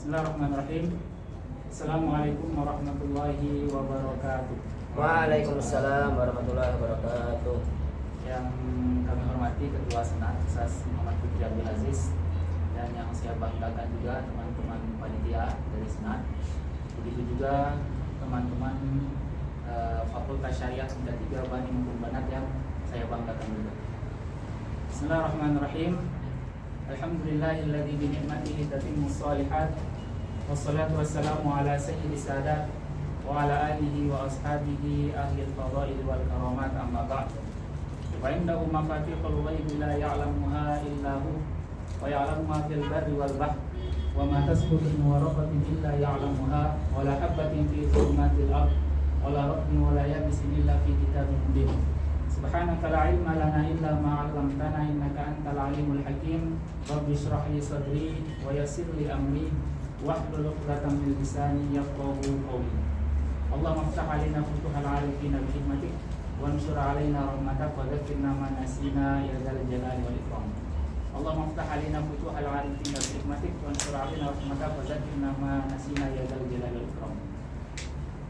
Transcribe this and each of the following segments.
Bismillahirrahmanirrahim. Assalamualaikum warahmatullahi wabarakatuh. Waalaikumsalam warahmatullahi wabarakatuh. Yang kami hormati Ketua Senat Ustaz Muhammad Fikri Abdul Aziz, dan yang saya banggakan juga teman-teman panitia dari Senat. Begitu juga teman-teman Fakultas Syariah Tingkat 3 Bani maupun Banat yang saya banggakan juga. Bismillahirrahmanirrahim. Alhamdulillahilladzi bi ni'matihi tatimmus shalihat. Wassalatu wassalamu ala sayyidis sadat wa ala alihi wa ashabihi ahlil fadail wal karamat, amma ba'd. Wa indahu mafatihul ghaibi la ya'lamuha illa hu wa ya'lamu ma fil barri wal bahr wa ma tasqutu min waraqatin illa ya'lamuha wa la habatin fi dhulumatil ard wa la ratbin wa la yabisin illa fi kitabin mubin. Subhanaka la ilma lana illa ma 'allamtana innaka antal alimul hakim. Rabbi shrah li sadri wa yassir li amri wahlul 'uqdatam min lisani yafqahu qawli. Allahumma iftah 'alaina futuhal 'arifina bi hikmatik wansur 'alaina rahmatak wa dzakkirna ma nasina ya dzal jalali wal ikram. Allahumma iftah 'alaina futuhal 'arifina bi hikmatik wansur 'alaina rahmatak wa dzakkirna ma nasina ya dzal jalali wal ikram.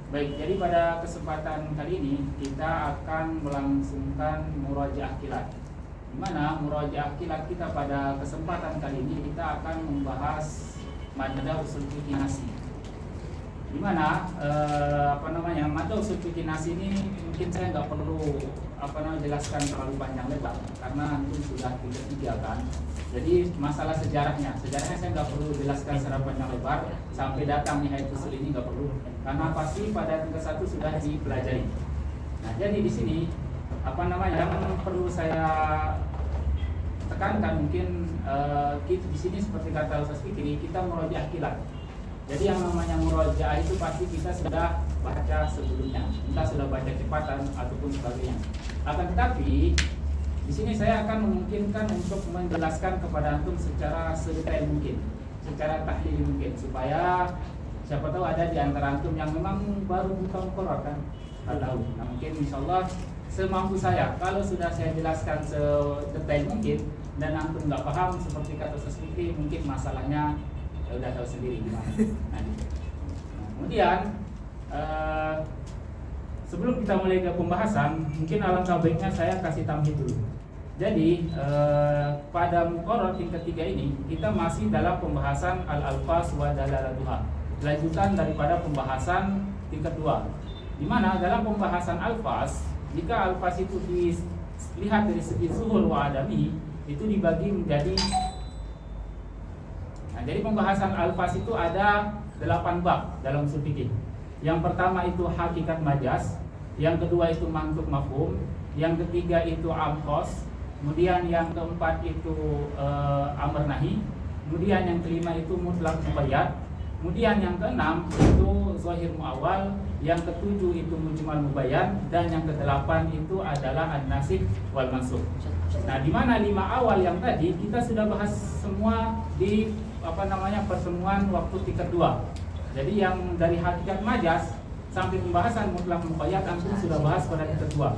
Baik, jadi pada kesempatan kali ini kita akan melangsungkan murajaah kilat. Di mana murajaah kilat kita pada kesempatan kali ini kita akan membahas mada usul fikih nasi. Di mana mada usul fikih nasi ini mungkin saya nggak perlu jelaskan terlalu panjang lebar karena antum sudah tiga kan. Jadi masalah sejarahnya saya nggak perlu jelaskan secara panjang lebar sampai datang nihayat usul ini, nggak perlu karena pasti pada tingkat 1 sudah dipelajari. Nah, jadi di sini yang perlu saya tekankan mungkin di sini seperti kata Ustaz Fikri, kita murojaah kilat. Jadi yang namanya murojaah itu pasti kita sudah baca sebelumnya, kita sudah baca cepatan ataupun sebagainya. Akan tetapi di sini saya akan memungkinkan untuk menjelaskan kepada antum secara sedetail mungkin, secara tahlil mungkin, supaya siapa tahu ada di antara antum yang memang baru buka Quran kan, nggak tahu. Nah, mungkin insyaallah semampu saya, kalau sudah saya jelaskan sedetail mungkin dan antum nggak paham seperti kata Ustaz Fikri, mungkin masalahnya udah tahu sendiri gimana. Nah, kemudian sebelum kita mulai ke pembahasan, mungkin alangkah baiknya saya kasih tambahan dulu. Jadi pada muqarrar tingkat 3 ini kita masih dalam pembahasan al-alfaz wa dalalatuha, lanjutan daripada pembahasan tingkat 2. Di mana dalam pembahasan alfaz, jika alfaz itu dilihat dari segi zuhur wa adami, itu dibagi menjadi. Nah, jadi pembahasan alfaz itu ada 8 bab dalam usul fikih. Yang pertama itu hakikat majaz, yang kedua itu mantuk mafhum, yang ketiga itu amqas, kemudian yang keempat itu amr nahi, kemudian yang kelima itu mutlaq muqayyad, kemudian yang keenam itu zahir muawwal, yang ketujuh itu mujmal mubayyan, dan yang kedelapan itu adalah an-nasikh wal mansukh. Nah, di mana 5 awal yang tadi kita sudah bahas semua di pertemuan waktu tingkat 2. Jadi yang dari hakikat majaz sampai pembahasan mutlaq muqayyad antum sudah bahas pada tingkat 2.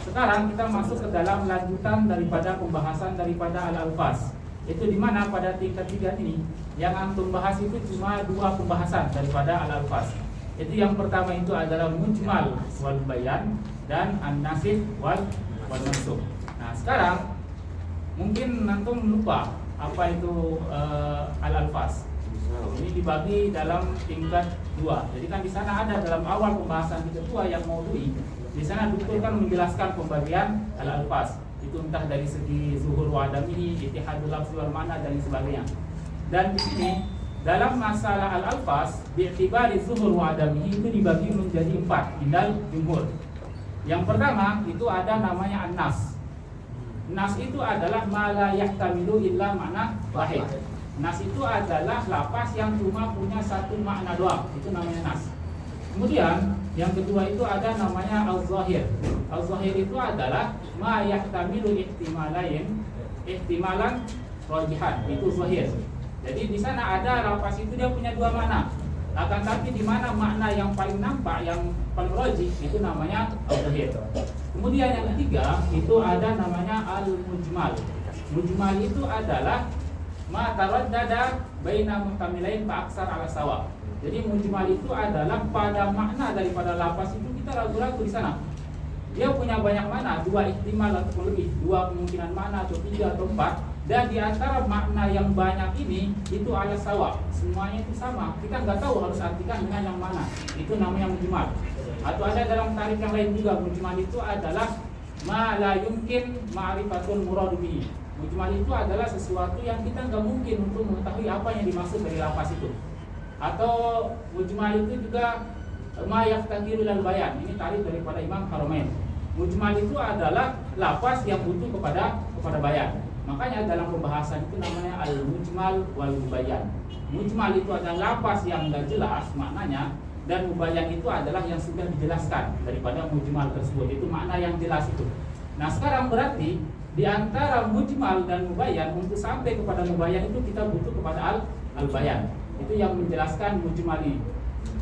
Sekarang kita masuk ke dalam lanjutan daripada pembahasan daripada al-alfaz. Itu di mana pada tingkat 3 ini yang antum bahas itu cuma 2 pembahasan daripada al-alfaz. Itu yang pertama itu adalah mujmal wal bayan dan an-nasikh wal mansukh. Nah, sekarang mungkin antum lupa apa itu al-alfaz. Ini dibagi dalam tingkat 2. Jadi kan di sana ada dalam awal pembahasan tingkat 2 yang maudhui. Di sana dokter kan menjelaskan pembagian al-alfaz. Itu entah dari segi zuhur wa adamihi, ittihadul lafzi wal ma'na dan sebagainya. Dan di sini dalam masalah al-alfaz bi'tibari zuhur wa adamihi itu dibagi menjadi 4 indal jumhur. Yang pertama itu ada namanya an-nas. Nas itu adalah ma la yahtamilu illa makna wahid. Nas itu adalah lafaz yang cuma punya satu makna doang. Itu namanya nas. Kemudian yang kedua itu ada namanya al-zahir. Al-zahir itu adalah ma yahtamilu ihtimalan rajihan. Itu zahir. Jadi di sana ada lafaz itu dia punya 2 makna. Akan tapi di mana makna yang paling nampak, yang paling rajih itu namanya al-zahir. Kemudian yang ketiga itu ada namanya al-mujmal. Mujmal itu adalah ma taraddada baina muhtamilain fa aksar ala sawa. Jadi mujmal itu adalah pada makna daripada lafaz itu kita ragu-ragu di sana. Dia punya banyak makna, 2 ihtimal atau lebih, 2 kemungkinan makna atau 3 atau 4. Dan di antara makna yang banyak ini itu ala sawa, semuanya itu sama. Kita nggak tahu harus artikan dengan yang mana. Itu namanya mujmal. Atau ada dalam tarikh yang lain juga, mujmal itu adalah ma la yumkin ma'rifatul murad bihi. Mujmal itu adalah sesuatu yang kita nggak mungkin untuk mengetahui apa yang dimaksud dari lafaz itu. Atau mujmal itu juga ma yaftakiru lil bayan. Ini tarikh daripada Imam Haramain. Mujmal itu adalah lafaz yang butuh kepada bayan. Makanya dalam pembahasan itu namanya al-mujmal wal mubayyan. Mujmal itu adalah lafaz yang enggak jelas maknanya, dan mubayyan itu adalah yang sudah dijelaskan daripada mujmal tersebut. Itu makna yang jelas itu. Nah, sekarang berarti di antara mujmal dan mubayyan, untuk sampai kepada mubayyan itu kita butuh kepada al-bayan. Itu yang menjelaskan mujmal ini.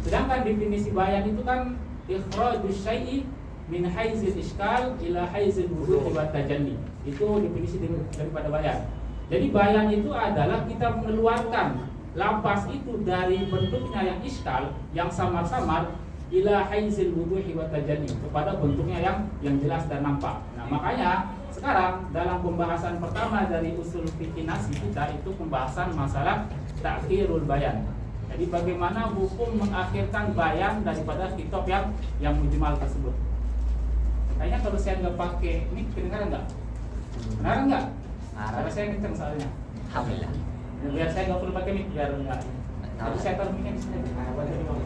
Sedangkan definisi bayan itu kan ikhrajus syai'i min haizil iskal ila haizil wuduh wa tajalli. Itu definisi daripada bayan. Jadi bayan itu adalah kita mengeluarkan lafaz itu dari bentuknya yang iskal, yang samar-samar, ila haizil wuduh wa tajalli, kepada bentuknya yang jelas dan nampak. Nah, makanya sekarang dalam pembahasan pertama dari usul fikih nasi kita itu pembahasan masalah ta'khirul bayan. Jadi bagaimana hukum mengakhirkan bayan daripada kitab yang mujmal tersebut. Kayaknya kalau saya nggak pakai mic kedengaran nggak? Kedengaran nggak? Karena saya kenceng soalnya. Alhamdulillah. Biar saya nggak perlu pakai mic, biar nggak. Tapi saya taruh mic-nya di sini. Nah, buat jadi bawah.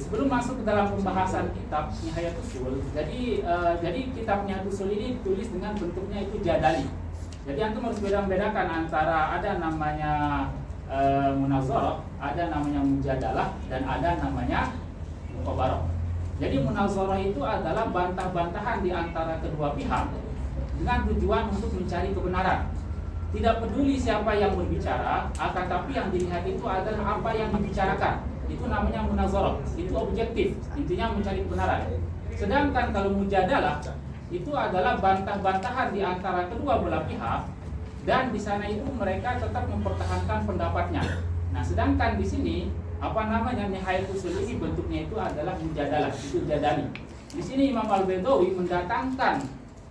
Sebelum masuk ke dalam pembahasan kitab Nihayatul Usul, jadi kitab Nihayatul Usul ini ditulis dengan bentuknya itu jadali. Jadi antum harus bedakan antara ada namanya munazarah, ada namanya mujadalah, dan ada namanya muqabarah. Jadi munazarah itu adalah bantah-bantahan di antara kedua pihak dengan tujuan untuk mencari kebenaran. Tidak peduli siapa yang berbicara, akan tapi yang dilihat itu adalah apa yang dibicarakan. Itu namanya munazarah, itu objektif, intinya mencari kebenaran. Sedangkan kalau mujadalah itu adalah bantah-bantahan di antara kedua belah pihak, dan di sana itu mereka tetap mempertahankan pendapatnya. Nah, sedangkan di sini apa namanya Nihayatul Usul ini bentuknya itu adalah mujadalah, itu jadali. Di sini Imam Al-Baidawi mendatangkan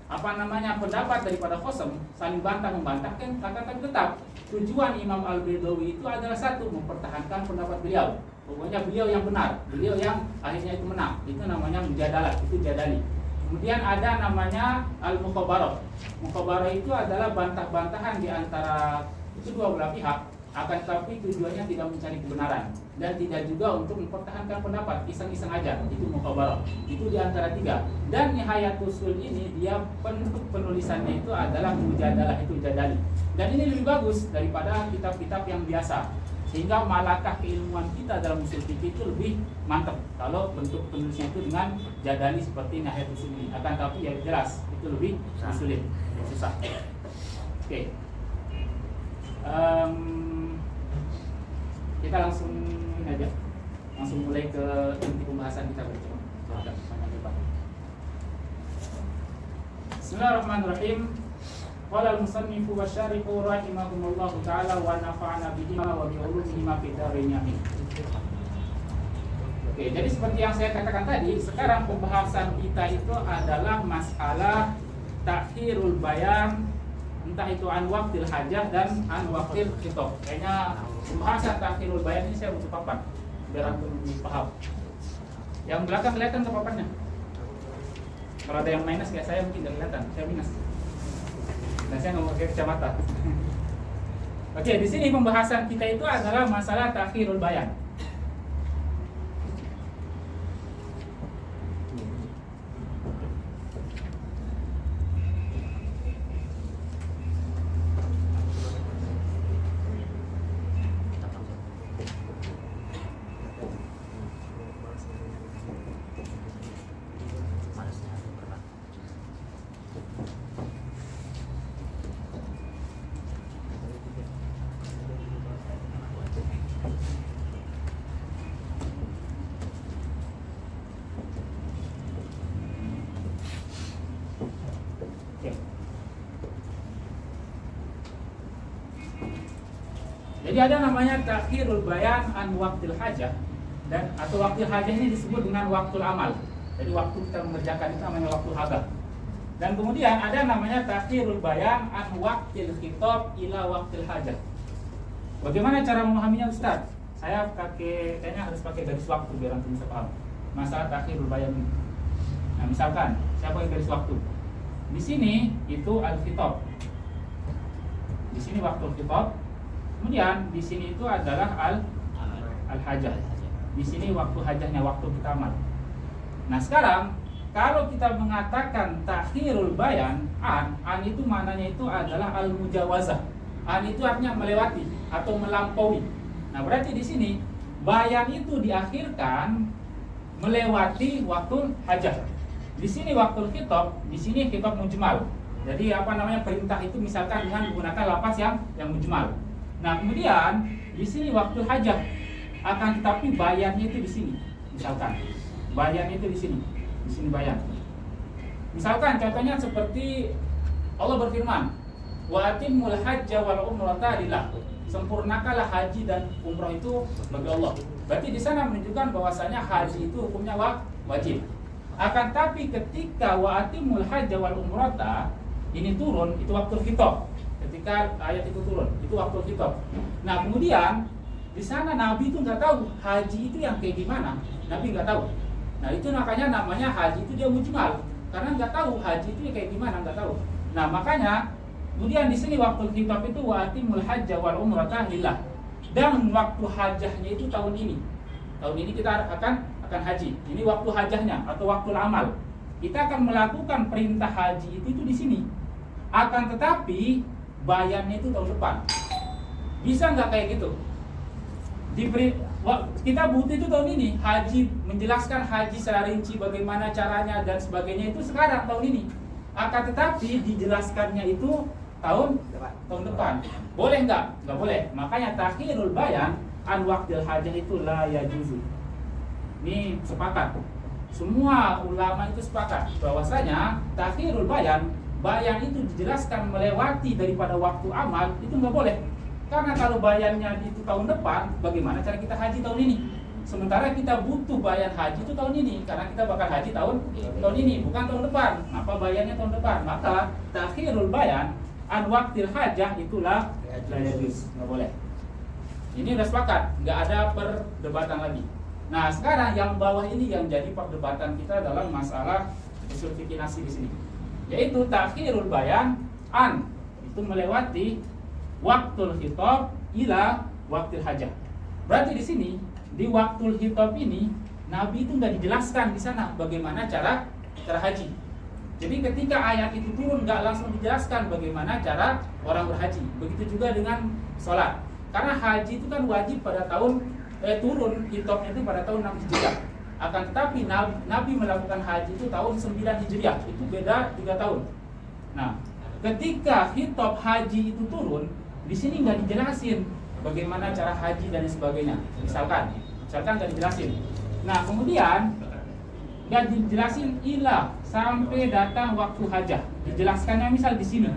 apa namanya pendapat daripada Khosem, saling bantah membantahkan, katakan tetap tujuan Imam Al-Baidawi itu adalah satu, mempertahankan pendapat beliau. Pokoknya beliau yang benar, beliau yang akhirnya itu menang. Itu namanya mujadalah, itu jadali. Kemudian ada namanya al-muqabarah. Muqabarah itu adalah bantah-bantahan di antara kedua belah pihak, akan tapi tujuannya tidak mencari kebenaran dan tidak juga untuk mempertahankan pendapat, iseng-iseng aja. Itu muqabarah. Itu di antara 3. Dan Nihayatul Usul ini dia penulisannya itu adalah mujadalah, itu jadali. Dan ini lebih bagus daripada kitab-kitab yang biasa. Sehingga malakah keilmuan kita dalam usul fikih itu lebih mantap kalau bentuk penulisnya itu dengan jadali seperti Nihayatul Usul ini. Akan tapi ya jelas itu lebih sulit, susah. Oke. Kita langsung ini aja, langsung mulai ke inti pembahasan kita bercoba. Bismillahirrahmanirrahim. Qala al-musannifu wa syarihu rahimahumullahu ta'ala wa nafa'ana bihima wa bi'ulumihima fid dharain amin. Oke, jadi seperti yang saya katakan tadi, sekarang pembahasan kita itu adalah masalah ta'khirul bayan, entah itu an waqtil hajah dan an waqtil khitab. Kayaknya pembahasan ta'khirul bayan ini saya butuh papan biar antum lebih paham. Yang belakang kelihatan ke papannya? Kalau ada yang minus kayak saya mungkin tidak kelihatan, saya minus. Dan saya nggak mau pakai kacamata. Oke, di sini pembahasan kita itu adalah masalah ta'khirul bayan. Jadi ada namanya takhirul bayan an waqtil hajah, dan atau waqtil hajah ini disebut dengan waktul amal. Jadi waktu kita mengerjakan itu namanya waktu hajah. Dan kemudian ada namanya takhirul bayan an waqtil khitab ila waqtil hajah. Bagaimana cara memahaminya Ustaz? Saya kayaknya harus pakai garis waktu biar nanti bisa paham masalah takhirul bayan ini. Nah, misalkan saya pakai garis waktu. Di sini itu al-khitab. Di sini waktu khitab. Kemudian di sini itu adalah al-hajah. Di sini waktu hajahnya, waktu kita amal. Nah, sekarang kalau kita mengatakan takhirul bayan an itu maknanya itu adalah al-mujawazah. An itu artinya melewati atau melampaui. Nah, berarti di sini bayan itu diakhirkan melewati waktu hajah. Di sini waktu khitab, di sini khitab mujmal. Jadi apa namanya perintah itu misalkan dengan menggunakan lafaz yang mujmal. Nah, kemudian di sini waktu hajah, akan tetapi bayannya itu di sini. Misalkan bayannya itu di sini bayan. Misalkan contohnya seperti Allah berfirman, wa atimul hajja wal umrata lillah. Sempurnakanlah haji dan umrah itu bagi Allah. Berarti di sana menunjukkan bahwasanya haji itu hukumnya wajib. Akan tapi ketika wa atimul hajja wal umrata ini turun, itu waktu khitab. Ketika ayat itu turun, itu waktu khitab. Nah, kemudian di sana Nabi itu nggak tahu haji itu yang kayak gimana. Nabi nggak tahu. Nah, itu makanya namanya haji itu dia mujmal, karena nggak tahu haji itu kayak gimana, nggak tahu. Nah, makanya kemudian di sini waktu khitab itu wa atimul hajja wal umrata lillah. Dan waktu hajahnya itu tahun ini. Tahun ini kita akan haji. Ini waktu hajahnya atau waktu amal. Kita akan melakukan perintah haji itu di sini. Akan tetapi bayannya itu tahun depan. Bisa nggak kayak gitu? Kita butuh itu tahun ini. Haji, menjelaskan haji secara rinci bagaimana caranya dan sebagainya itu sekarang tahun ini. Akan tetapi dijelaskannya itu tahun depan. Boleh nggak? Nggak boleh. Makanya takhirul bayan an waqtil hajah itu la yajuzu. Ini sepakat. Semua ulama itu sepakat bahwasanya takhirul bayan itu dijelaskan melewati daripada waktu amal itu nggak boleh. Karena kalau bayannya itu tahun depan, bagaimana cara kita haji tahun ini? Sementara kita butuh bayan haji itu tahun ini, karena kita bakal haji tahun ini, bukan tahun depan. Apa bayannya tahun depan? Maka takhirul bayan an waqtil hajah itulah la yajuz, nggak boleh. Ini udah sepakat, nggak ada perdebatan lagi. Nah, sekarang yang bawah ini yang jadi perdebatan kita dalam masalah usul fikih nasi di sini, yaitu takhirul bayan an itu melewati waktul khitab ila waktil hajah. Berarti di sini di waktul khitab ini Nabi itu nggak dijelaskan di sana bagaimana cara haji. Jadi ketika ayat itu turun nggak langsung dijelaskan bagaimana cara orang berhaji. Begitu juga dengan sholat. Karena haji itu kan wajib pada tahun turun khitabnya itu pada tahun 6 Hijriah. Akan tetapi Nabi melakukan haji itu tahun 9 Hijriah. Itu beda 3 tahun. Nah, ketika khitab haji itu turun, di sini nggak dijelasin bagaimana cara haji dan sebagainya. Misalkan nggak dijelasin. Nah, kemudian nggak dijelasin ilah sampai datang waktu hajah. Dijelaskannya misal di sini.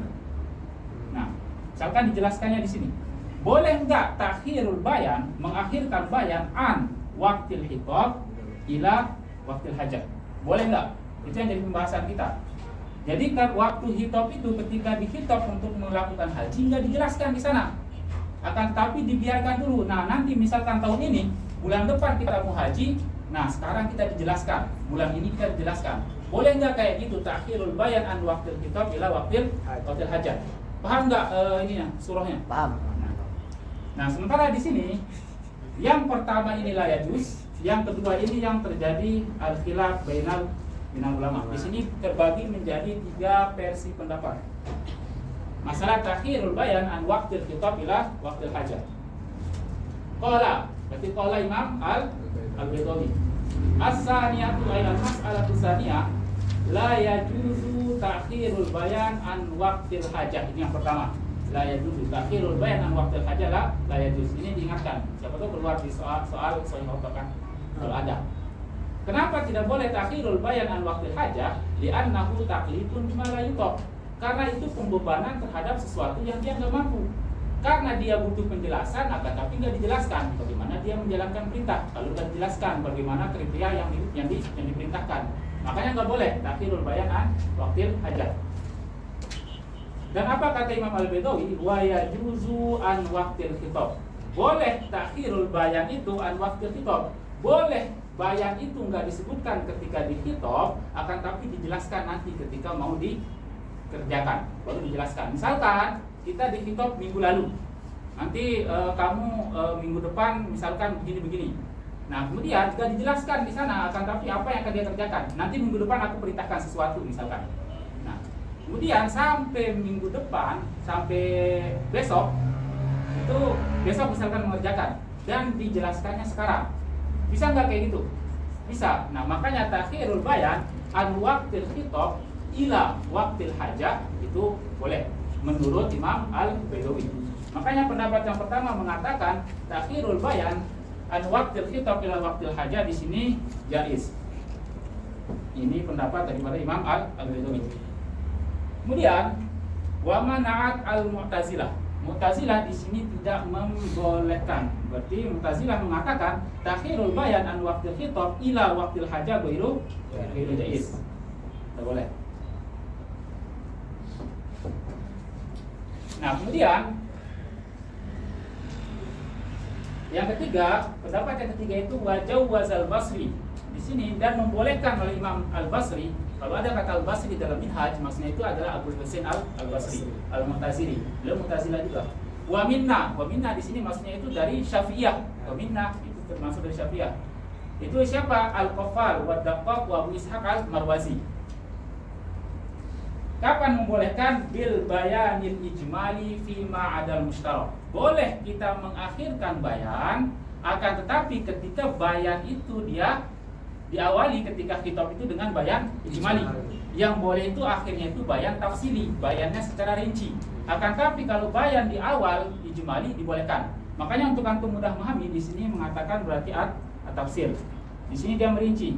Nah, misalkan dijelaskannya di sini. Boleh nggak takhirul bayan, mengakhirkan bayan an waktil khitab ila waktil hajah? Boleh nggak? Itu yang jadi pembahasan kita. Jadi kan waktu khitab itu ketika dikhitab untuk melakukan haji nggak dijelaskan di sana. Akan tapi dibiarkan dulu. Nah, nanti misalkan tahun ini bulan depan kita mau haji, nah sekarang kita dijelaskan. Bulan ini kita dijelaskan. Boleh nggak kayak gitu takhirul bayan an waktil khitab ila waktil hajah? Paham nggak ininya surahnya? Paham. Nah, sementara di sini yang pertama ini la yajuz, yang kedua ini yang terjadi al-khilaf bainal ulama. Di sini terbagi menjadi 3 versi pendapat. Masalah takhirul bayan an waqtil khitab ila waqtil hajah. Qala, berarti qala Imam Al-Baydawi. As-saniyatu ila mas'alatu saniyah la yajuzu takhirul bayan an waqtil hajah. Ini yang pertama. La yajuzu takhirul bayan an waqtil hajah la yajuz. Ini diingatkan. Siapa tahu keluar di soal sahih kan kalau ada. Kenapa tidak boleh takhirul bayan an waqtil hajah? Li'annahu taqlidun bima la yutaq. Karena itu pembebanan terhadap sesuatu yang dia nggak mampu. Karena dia butuh penjelasan, akan tapi nggak dijelaskan bagaimana dia menjalankan perintah. Kalau nggak dijelaskan bagaimana kriteria yang diperintahkan, makanya nggak boleh takhirul bayan an waqtil hajat. Dan apa kata Imam Al-Baidawi? Wa yajuzu an waqtil khitab. Boleh takhirul bayan itu an waqtil khitab. Boleh bayan itu nggak disebutkan ketika di khitab, akan tapi dijelaskan nanti ketika mau dikerjakan, baru dijelaskan. Misalkan kita di khitab minggu lalu, nanti kamu minggu depan misalkan begini-begini. Nah kemudian nggak dijelaskan di sana, akan tapi apa yang akan dia kerjakan. Nanti minggu depan aku perintahkan sesuatu misalkan. Nah kemudian sampai minggu depan, sampai besok, itu besok misalkan mengerjakan dan dijelaskannya sekarang. Bisa nggak kayak gitu? Bisa. Nah makanya takhirul bayan an waqtil khitab ila waqtil hajah itu boleh menurut Imam Al-Baidawi. Makanya pendapat yang pertama mengatakan takhirul bayan an waqtil khitab ila waqtil hajah di sini jaiz. Ini pendapat daripada Imam Al-Baidawi. Kemudian wa mana'at al-Mu'tazilah. Mu'tazilah di sini tidak membolehkan. Berarti Mu'tazilah mengatakan takhirul bayan an waqtil khitab ila waqtil hajah ghairu jaiz. Tidak boleh. Nah, kemudian yang ketiga, pendapat yang ketiga itu wajawaz al-Basri. Di sini dan membolehkan oleh Imam Al-Basri. Kalau ada kata Al-Basri dalam Minhaj, maksudnya itu adalah Abu Husain Al-Basri, Al-Mu'tazili. Beliau Mu'tazilah juga. Wa minna di sini maksudnya itu dari Syafi'iyah. Wa minna itu termasuk dari Syafi'iyah. Itu siapa? Al-Qaffal wa Daqqaq wa Abu Ishaq Al-Marwazi. Kapan membolehkan? Bil bayanil ijmali fima adal mushtarak. Boleh kita mengakhirkan bayan, akan tetapi ketika bayan itu dia diawali ketika khitab itu dengan bayan ijmali. Yang boleh itu akhirnya itu bayan tafsili, bayannya secara rinci. Akan tapi kalau bayan di awal ijmali dibolehkan. Makanya untuk antum mudah memahami di sini mengatakan berarti at-tafsir. Di sini dia merinci.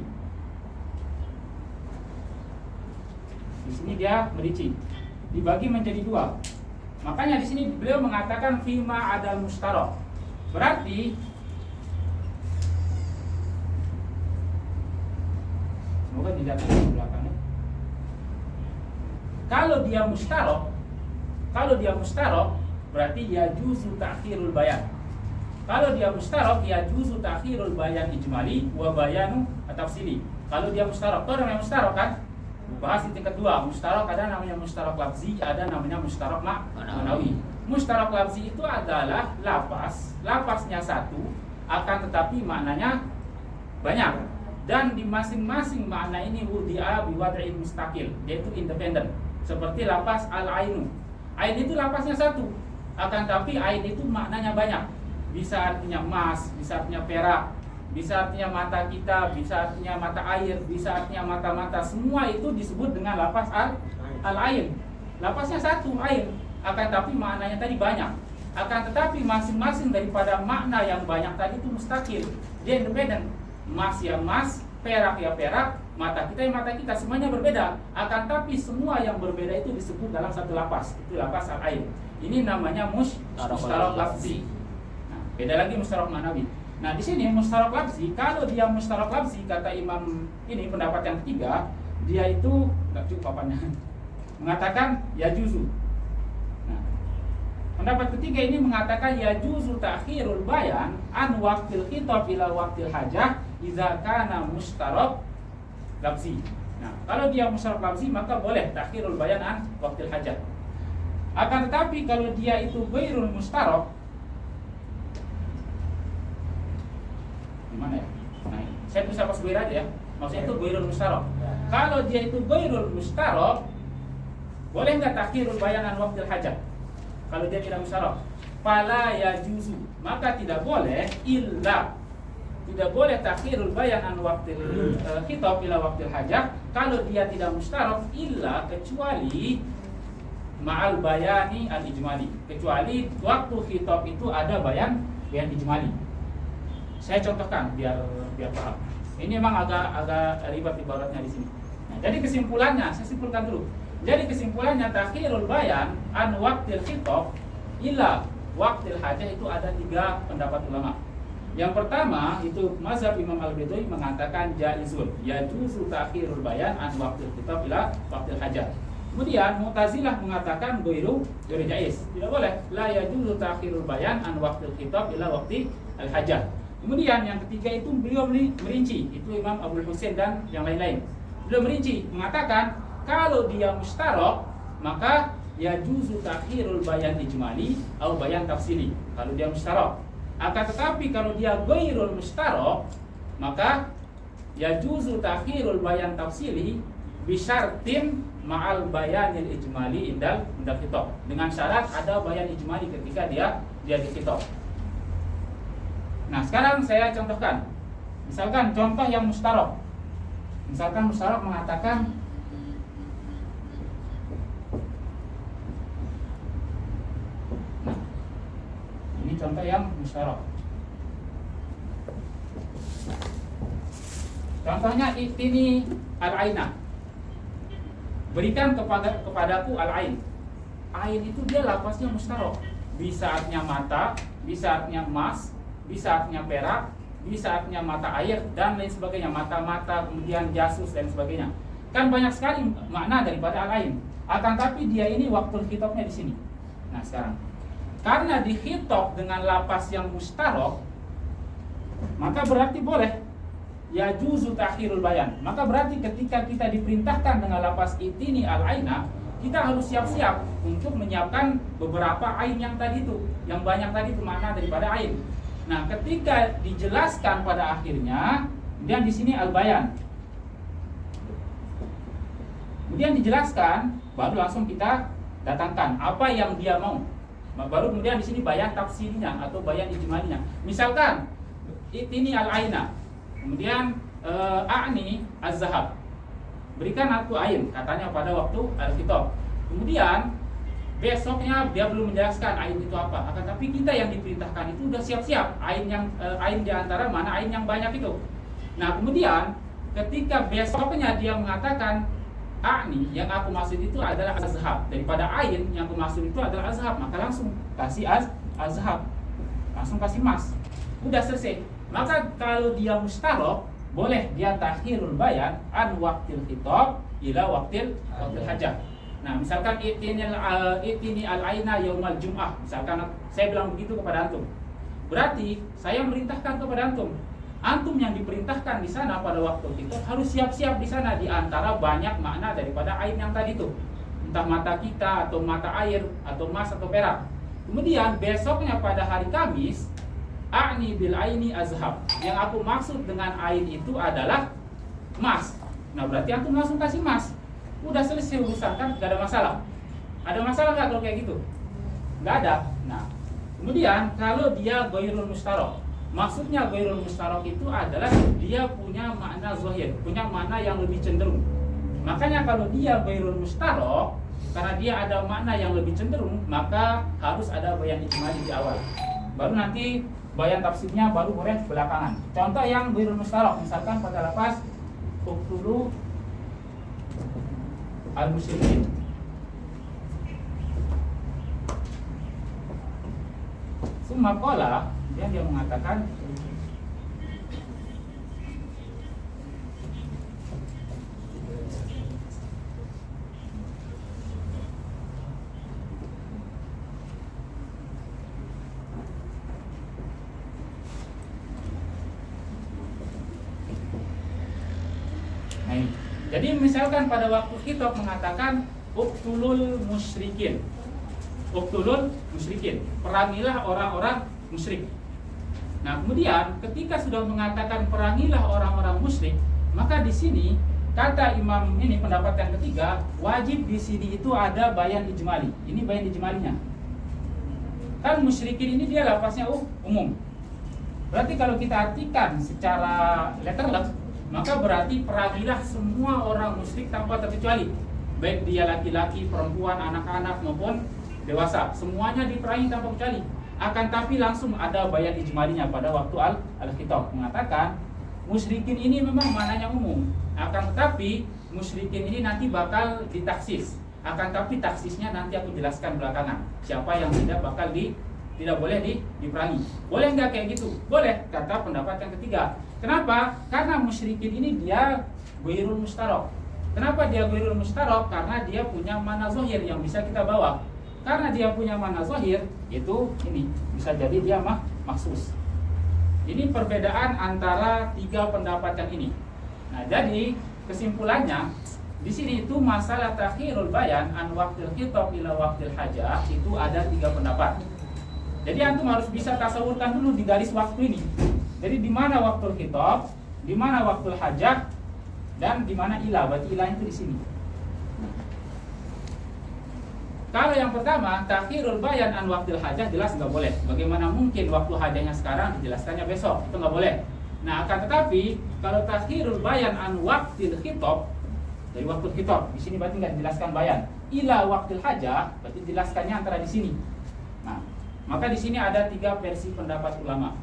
Di sini dia merinci. Dibagi menjadi dua. Makanya di sini beliau mengatakan fima adal mushtarak. Berarti semoga dilihat di belakangnya. Kalau dia mushtarak, berarti ya juzu ta'khirul bayan. Kalau dia mushtarak, ya juzu ta'khirul bayan ijmali wa bayanu tafsili. Kalau dia mushtarak, itu namanya mushtarak kan? Bahas di tingkat dua. Mushtarak ada namanya mushtarak lafzi, ada namanya mushtarak ma'nawi. Mushtarak lafzi itu adalah lapasnya satu, akan tetapi maknanya banyak. Dan di masing-masing makna ini wudi'a biwad'in mustaqil, yaitu independen. Seperti lapas al-ainu. Ain itu lapasnya satu, akan tapi ain itu maknanya banyak. Bisa artinya emas, bisa artinya perak, bisa artinya mata kita, bisa artinya mata air, bisa artinya mata-mata. Semua itu disebut dengan lapas al-ain. Lapasnya satu, ain, akan tapi maknanya tadi banyak. Akan tetapi masing-masing daripada makna yang banyak tadi itu mustaqil, dia independen. Emas ya emas, perak ya perak, mata kita ya mata kita, semuanya berbeda. Akan tapi semua yang berbeda itu disebut dalam satu lapas, itu lapas al-ain. Ini namanya mushtarak lafzi. Nah, beda lagi mushtarak ma'nawi. Nah, di sini mushtarak lafzi, kalau dia mushtarak lafzi kata Imam ini pendapat yang ketiga, dia itu enggak cukup papannya. Mengatakan ya juzu. Nah, pendapat ketiga ini mengatakan ya juzu ta'khirul bayan an waqtil khitab ila waqtil hajah idza kana mushtarak lafzi. Nah, kalau dia mushtarak lafzi maka boleh ta'khirul bayan an waqtil hajah. Akan tetapi kalau dia itu ghairul mushtarak, gimana ya? Nah, saya tulis apa sebagai aja ya. Maksudnya itu ghairul mushtarak. Kalau dia itu ghairul mushtarak, boleh enggak ta'khirul bayan an waqtil hajah? Kalau dia tidak mushtarak, fala yajuzu, maka tidak boleh illa, tidak boleh ta'khirul bayan an waqtil khitab ila waqtil hajah kalau dia tidak mushtarak illa kecuali ma'al bayani al-ijmali, kecuali waktu khitab itu ada bayan ijmali. Saya contohkan biar paham. Ini memang agak ribet ibaratnya di sini. Nah, jadi kesimpulannya, saya simpulkan dulu. Jadi kesimpulannya ta'khirul bayan an waqtil khitab ila waqtil hajah itu ada 3 pendapat ulama. Yang pertama itu mazhab Imam Al-Baidawi mengatakan jaizun, yajuzu ta'khirul bayan an waqtil khitab ila waqtil hajah. Kemudian Mu'tazilah mengatakan ghairu jaiz, tidak boleh, la yajuzu ta'khirul bayan an waqtil khitab ila waqti al-hajah. Kemudian yang ketiga itu beliau merinci, itu Imam Abdul Husain dan yang lain-lain. Beliau merinci mengatakan kalau dia mustarok maka yajuzu ta'khirul bayan ijmali atau bayan tafsili kalau dia mustarok. Akan tetapi kalau dia ghairul mustarok maka yajuzu ta'khirul bayan tafsili bisyartin ma'al bayanil ijmali indal khitab, dengan syarat ada bayan ijmali ketika dia di khitab. Nah, sekarang saya contohkan. Misalkan contoh yang mustarok. Misalkan mustarok mengatakan ini contoh yang mustarok. Contohnya itini al-aina. Berikan kepadaku al-ain. Ain itu dia lafaznya mustarok. Bisa artinya mata, bisa artinya emas, bisa artinya perak, bisa artinya mata air dan lain sebagainya, mata-mata, kemudian jasus dan sebagainya. Kan banyak sekali makna daripada al-ain. Akan tapi dia ini waktu khitabnya di sini. Nah, sekarang karena dikhitab dengan lafaz yang mustarok, maka berarti boleh yajuzu ta'khirul bayan. Maka berarti ketika kita diperintahkan dengan lafaz itini al-aina, kita harus siap-siap untuk menyiapkan beberapa ain yang tadi itu, yang banyak tadi itu makna daripada ain. Nah, ketika dijelaskan pada akhirnya, kemudian di sini al-bayan. Kemudian dijelaskan, baru langsung kita datangkan apa yang dia mau. Baru kemudian di sini bayan tafsirnya atau bayan ijmalinya. Misalkan itini al-aina. Kemudian a'ni az-zahab. Berikan aku ain, katanya pada waktu al-khitab. Kemudian besoknya dia belum menjelaskan ain itu apa. Akan tapi kita yang diperintahkan itu udah siap-siap ain yang ain di antara mana ain yang banyak itu. Nah, kemudian ketika besoknya dia mengatakan a'ni, yang aku maksud itu adalah az-zahab. Daripada ain yang aku maksud itu adalah az-zahab, maka langsung kasih az-zahab. Langsung kasih mas. Udah selesai. Maka kalau dia mustarok, boleh dia takhirul bayan an waqtil khitab ila waqtil hajah. Nah, misalkan itini al-aina yaumal jum'ah. Misalkan saya bilang begitu kepada antum. Berarti saya merintahkan kepada antum. Antum yang diperintahkan di sana pada waktu itu harus siap-siap di sana di antara banyak makna daripada ain yang tadi itu. Entah mata kita atau mata air atau emas atau perak. Kemudian besoknya pada hari Kamis, a'ni bil aini azhab. Yang aku maksud dengan ain itu adalah emas. Nah, berarti antum langsung kasih emas. Udah selesai urusan, kan gak ada masalah. Ada masalah nggak kalau kayak gitu? Nggak ada. Nah, kemudian kalau dia ghairul mustarok, maksudnya ghairul mustarok itu adalah dia punya makna zahir, punya makna yang lebih cenderung. Makanya kalau dia ghairul mustarok, karena dia ada makna yang lebih cenderung, maka harus ada bayan ijmali di awal. Baru nanti bayan tafsirnya baru boleh belakangan. Contoh yang ghairul mustarok, misalkan pada lafaz uqtulu al-musyrikin. Summa qala, dia mengatakan jadi misalkan pada waktu khitab mengatakan uqtulul musyrikin. Uqtulul musyrikin, perangilah orang-orang musyrik. Nah, kemudian ketika sudah mengatakan perangilah orang-orang musyrik, maka di sini kata imam ini pendapat yang ketiga, wajib di sini itu ada bayan ijmali. Ini bayan ijmalinya. Kan musyrikin ini dia lafaznya umum. Berarti kalau kita artikan secara letterlek, maka berarti perangilah semua orang musyrik tanpa terkecuali, baik dia laki-laki, perempuan, anak-anak maupun dewasa, semuanya diperangi tanpa kecuali. Akan tapi langsung ada bayan ijmalinya pada waktu al-khitab mengatakan musyrikin ini memang maknanya umum. Akan tetapi musyrikin ini nanti bakal ditaksis. Akan tapi taksisnya nanti aku jelaskan belakangan. Siapa yang tidak bakal tidak boleh diperangi. Boleh nggak kayak gitu? Boleh, kata pendapat yang ketiga. Kenapa? Karena musyrikin ini dia ghairul mustarok. Kenapa dia ghairul mustarok? Karena dia punya mana zahir yang bisa kita bawa. Karena dia punya mana zahir, itu ini bisa jadi dia maksus. Ini perbedaan antara tiga pendapat yang ini. Nah, jadi kesimpulannya di sini itu masalah takhirul bayan an waqtil khitab ila waqtil hajah itu ada tiga pendapat. Jadi antum harus bisa tasawurkan dulu di garis waktu ini. Jadi di mana waktu khitab, di mana waktu hajah, dan di mana ilah. Berarti ilah itu di sini. Kalau yang pertama takhirul bayan an waqtil hajah jelas nggak boleh. Bagaimana mungkin waktu hajahnya sekarang dijelaskannya besok? Itu nggak boleh. Nah, akan tetapi kalau takhirul bayan an waqtil khitab, dari waktu khitab di sini berarti nggak dijelaskan bayan. Ila waqtil hajah berarti jelaskannya antara di sini. Nah, maka di sini ada tiga versi pendapat ulama.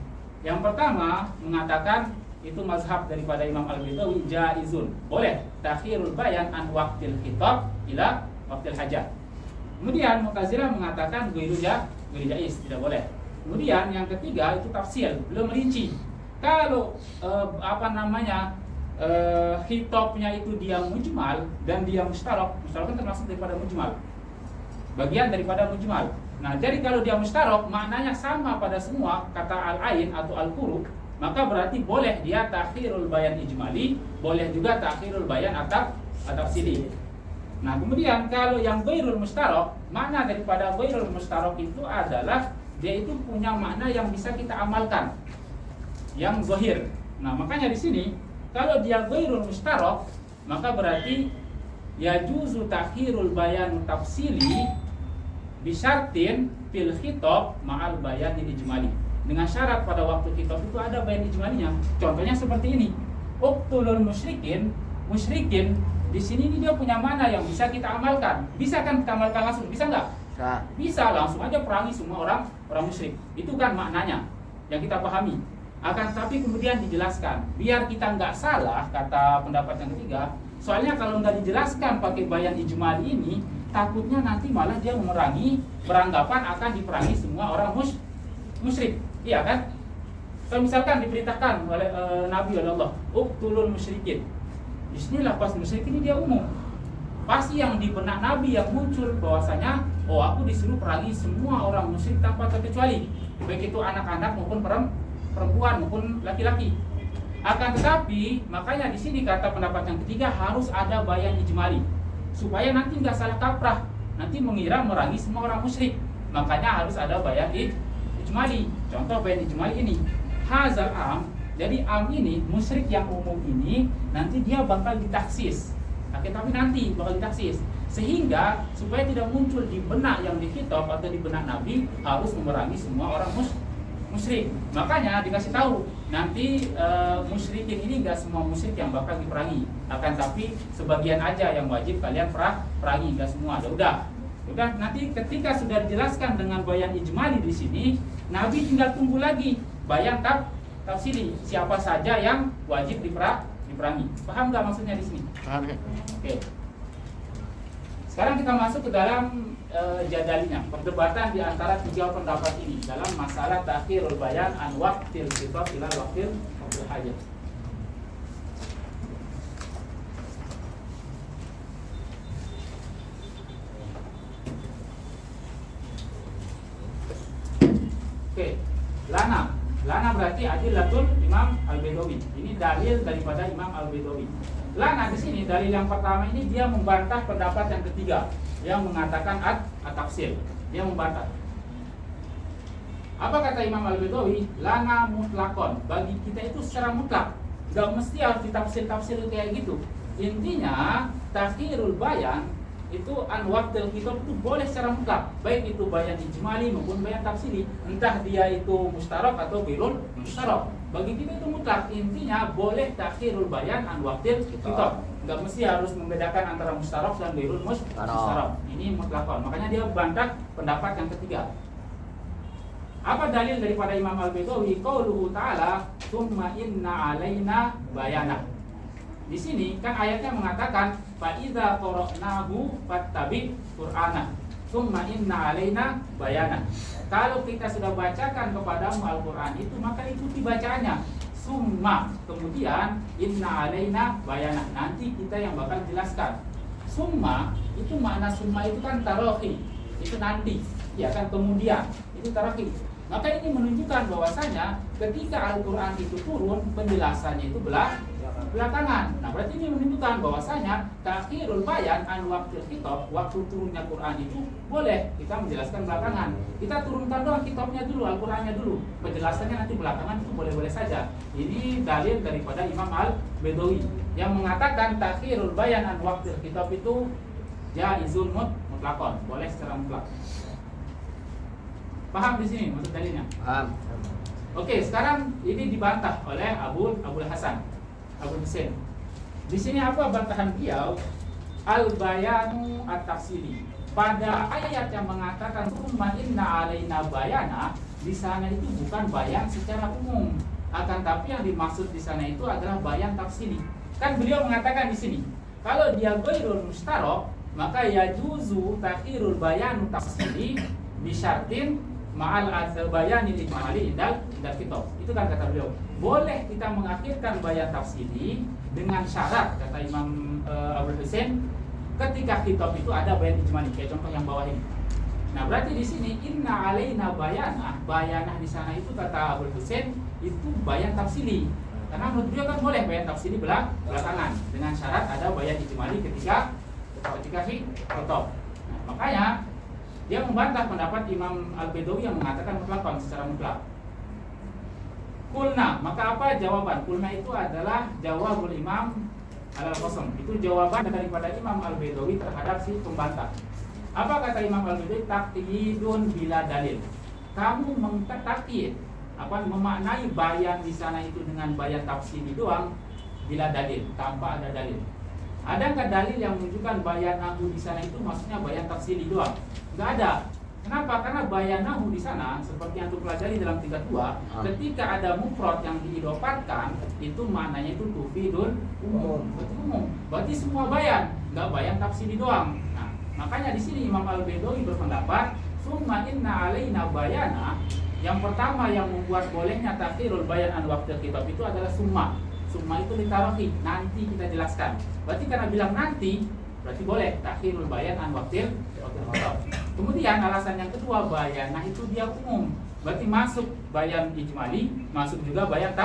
Yang pertama mengatakan itu mazhab daripada Imam Al-Baidawi jaizun. Boleh takhirul bayan an waqtil khitab ila waqtil hajah. Kemudian Mu'tazilah mengatakan ghairu jaiz, tidak boleh. Kemudian yang ketiga itu tafsil, belum rinci. Kalau khitabnya itu dia mujmal dan dia mustarok. Mustarok kan termasuk daripada mujmal, bagian daripada mujmal. Nah, jadi kalau dia mustarok maknanya sama pada semua kata al-ain atau al-quru, maka berarti boleh dia takhirul bayan ijmali, boleh juga takhirul bayan at-tafsili. Nah, kemudian kalau yang ghairul mustarok, makna daripada ghairul mustarok itu adalah dia itu punya makna yang bisa kita amalkan, yang zahir. Nah, makanya di sini kalau dia ghairul mustarok, maka berarti yajuzu takhirul bayan tafsili bisyartin fil khitab ma'al bayan ijmali. Dengan syarat pada waktu khitab itu ada bayan ijmalinya. Contohnya seperti ini. Uqtulul musyrikin di sini ini dia punya mana yang bisa kita amalkan. Bisa kan kita amalkan langsung? Bisa nggak? Bisa, langsung aja perangi semua orang musyrik. Itu kan maknanya yang kita pahami. Akan tapi kemudian dijelaskan biar kita nggak salah, kata pendapat yang ketiga. Soalnya kalau nggak dijelaskan pakai bayan ijmali ini, takutnya nanti malah dia memerangi, beranggapan akan diperangi semua orang musyrik. Iya kan? Kalau misalkan diperintahkan oleh Nabi Allah, uqtulul musyrikin. Di sini lafaz musyrik ini dia umum. Pasti yang di benak Nabi yang muncul bahwasanya, oh aku disuruh perangi semua orang musyrik tanpa terkecuali, baik itu anak-anak maupun perempuan maupun laki-laki. Akan tetapi makanya di sini kata pendapat yang ketiga harus ada bayan ijmali supaya nanti nggak salah kaprah, nanti mengira merangi semua orang musyrik. Makanya harus ada bayan ijmali. Contoh bayan ijmali ini, hazal am. Jadi am ini, musyrik yang umum ini nanti dia bakal ditaksis. Tapi nanti bakal ditaksis. Sehingga supaya tidak muncul di benak yang dikhitab atau di benak Nabi harus memerangi semua orang musyrik. Makanya dikasih tahu nanti musyrikin ini enggak semua musyrik yang bakal diperangi. Akan tapi sebagian aja yang wajib kalian perangi, enggak semua. Udah nanti ketika sudah dijelaskan dengan bayan ijmali di sini, Nabi tinggal tunggu lagi bayan tafsili, siapa saja yang wajib diperangi. Paham nggak maksudnya di sini? Paham. Oke. Sekarang kita masuk ke dalam jadalinya, perdebatan di antara tiga pendapat ini dalam masalah takhirul bayan an waqtil khitab ila waqtil hajah. Oke. Lana berarti adillatul Imam Al-Baidawi. Ini dalil daripada Imam Al-Baidawi. Lana di sini dalil yang pertama ini dia membantah pendapat yang ketiga yang mengatakan at-tafsir. Dia membantah. Apa kata Imam Al-Baidawi? Lana mutlakon. Bagi kita itu secara mutlak. Gak mesti harus ditafsir kayak gitu. Intinya takhirul bayan itu an waqtil khitab itu boleh secara mutlak, baik itu bayan ijmali maupun bayan tafsili, entah dia itu mustarok atau ghairul mustarok. Bagi kita itu mutlak, intinya boleh takhirul bayan an waqtil khitab. Enggak mesti harus membedakan antara mustarok dan ghairul mustarok. Ini mutlakon. Makanya dia bantah pendapat yang ketiga. Apa dalil daripada Imam Al-Baidawi? Qauluhu ta'ala, "Tsumma inna 'alaina bayana." Di sini kan ayatnya mengatakan fa idza qara'nahu fattabi qur'ana. summa inna alaina bayana. Kalau kita sudah bacakan kepadamu Al-Quran itu, maka ikuti bacaannya. Summa, kemudian inna alaina bayana, nanti kita yang bakal jelaskan. Summa itu makna summa itu kan tarohi, itu nanti, ya kan, kemudian itu tarohi. Maka ini menunjukkan bahwasanya ketika Al-Quran itu turun, penjelasannya itu belakangan. Nah, berarti ini menunjukkan bahwasanya takhirul bayan an waqtil khitab, waktu turunnya Quran itu boleh kita menjelaskan belakangan. Kita turunkan doang kitabnya dulu, Al-Qurannya dulu. Penjelasannya nanti belakangan itu boleh-boleh saja. Ini dalil daripada Imam Al-Bedawi yang mengatakan takhirul bayan an waqtil khitab itu jaizun mutlaqon, boleh secara mutlak. Paham di sini maksud dalilnya? Paham. Oke, sekarang ini dibantah oleh Abul Hasan, Abul Husain. Di sini apa bantahan beliau? Al-bayanu at-tafsili. Pada ayat yang mengatakan summa inna alaina bayana, di sana itu bukan bayan secara umum, akan tapi yang dimaksud di sana itu adalah bayan tafsili. Kan beliau mengatakan di sini, kalau dia ghairul mustarok, maka yajuzu takhirul bayanu tafsili bisyartin ma'al bayani ijmali indal kitab. Itu kan kata beliau. Boleh kita mengakhirkan bayan tafsili dengan syarat, kata Imam Abul Husain, ketika kitab itu ada bayan ijmali, kayak contoh yang bawah ini. Nah, berarti di sini inna alaina bayanah di sana itu kata Abul Husain itu bayan tafsili. Karena menurut beliau kan boleh bayan tafsili belakangan dengan syarat ada bayan ijmali ketika kitab. Nah, makanya dia membantah pendapat Imam Al-Bedawi yang mengatakan mutlakon secara mutlak. Kulna, maka apa jawaban? Kulna itu adalah jawabul Imam Al-Qasam. Itu jawaban daripada Imam Al-Bedawi terhadap si pembantah. Apa kata Imam Al-Bedawi? Takyidun bila dalil. Kamu mengtakyid, memaknai bayan di sana itu dengan bayan tafsiri doang bila dalil, tanpa ada dalil. Adakah dalil yang menunjukkan bayanahu di sana itu maksudnya bayan tafsili doang? Enggak ada. Kenapa? Karena bayanahu di sana seperti yang kita pelajari dalam 32, ketika ada mufrad yang diidopatkan, itu maknanya itu tufidun umum. Berarti umum. Berarti semua bayan, enggak bayan tafsili doang. Nah, makanya di sini Imam Al-Bedawi berpendapat, summa inna alaina bayana, yang pertama yang membuat bolehnya takhirul bayan an waqtil kitab itu adalah summa. Summa itu ditaruhi, nanti kita jelaskan. Berarti karena bilang nanti, berarti boleh takhirul bayan an waqtil khitab. Kemudian alasan yang kedua, bayanah itu dia umum. Berarti masuk bayan ijmali, masuk juga bayan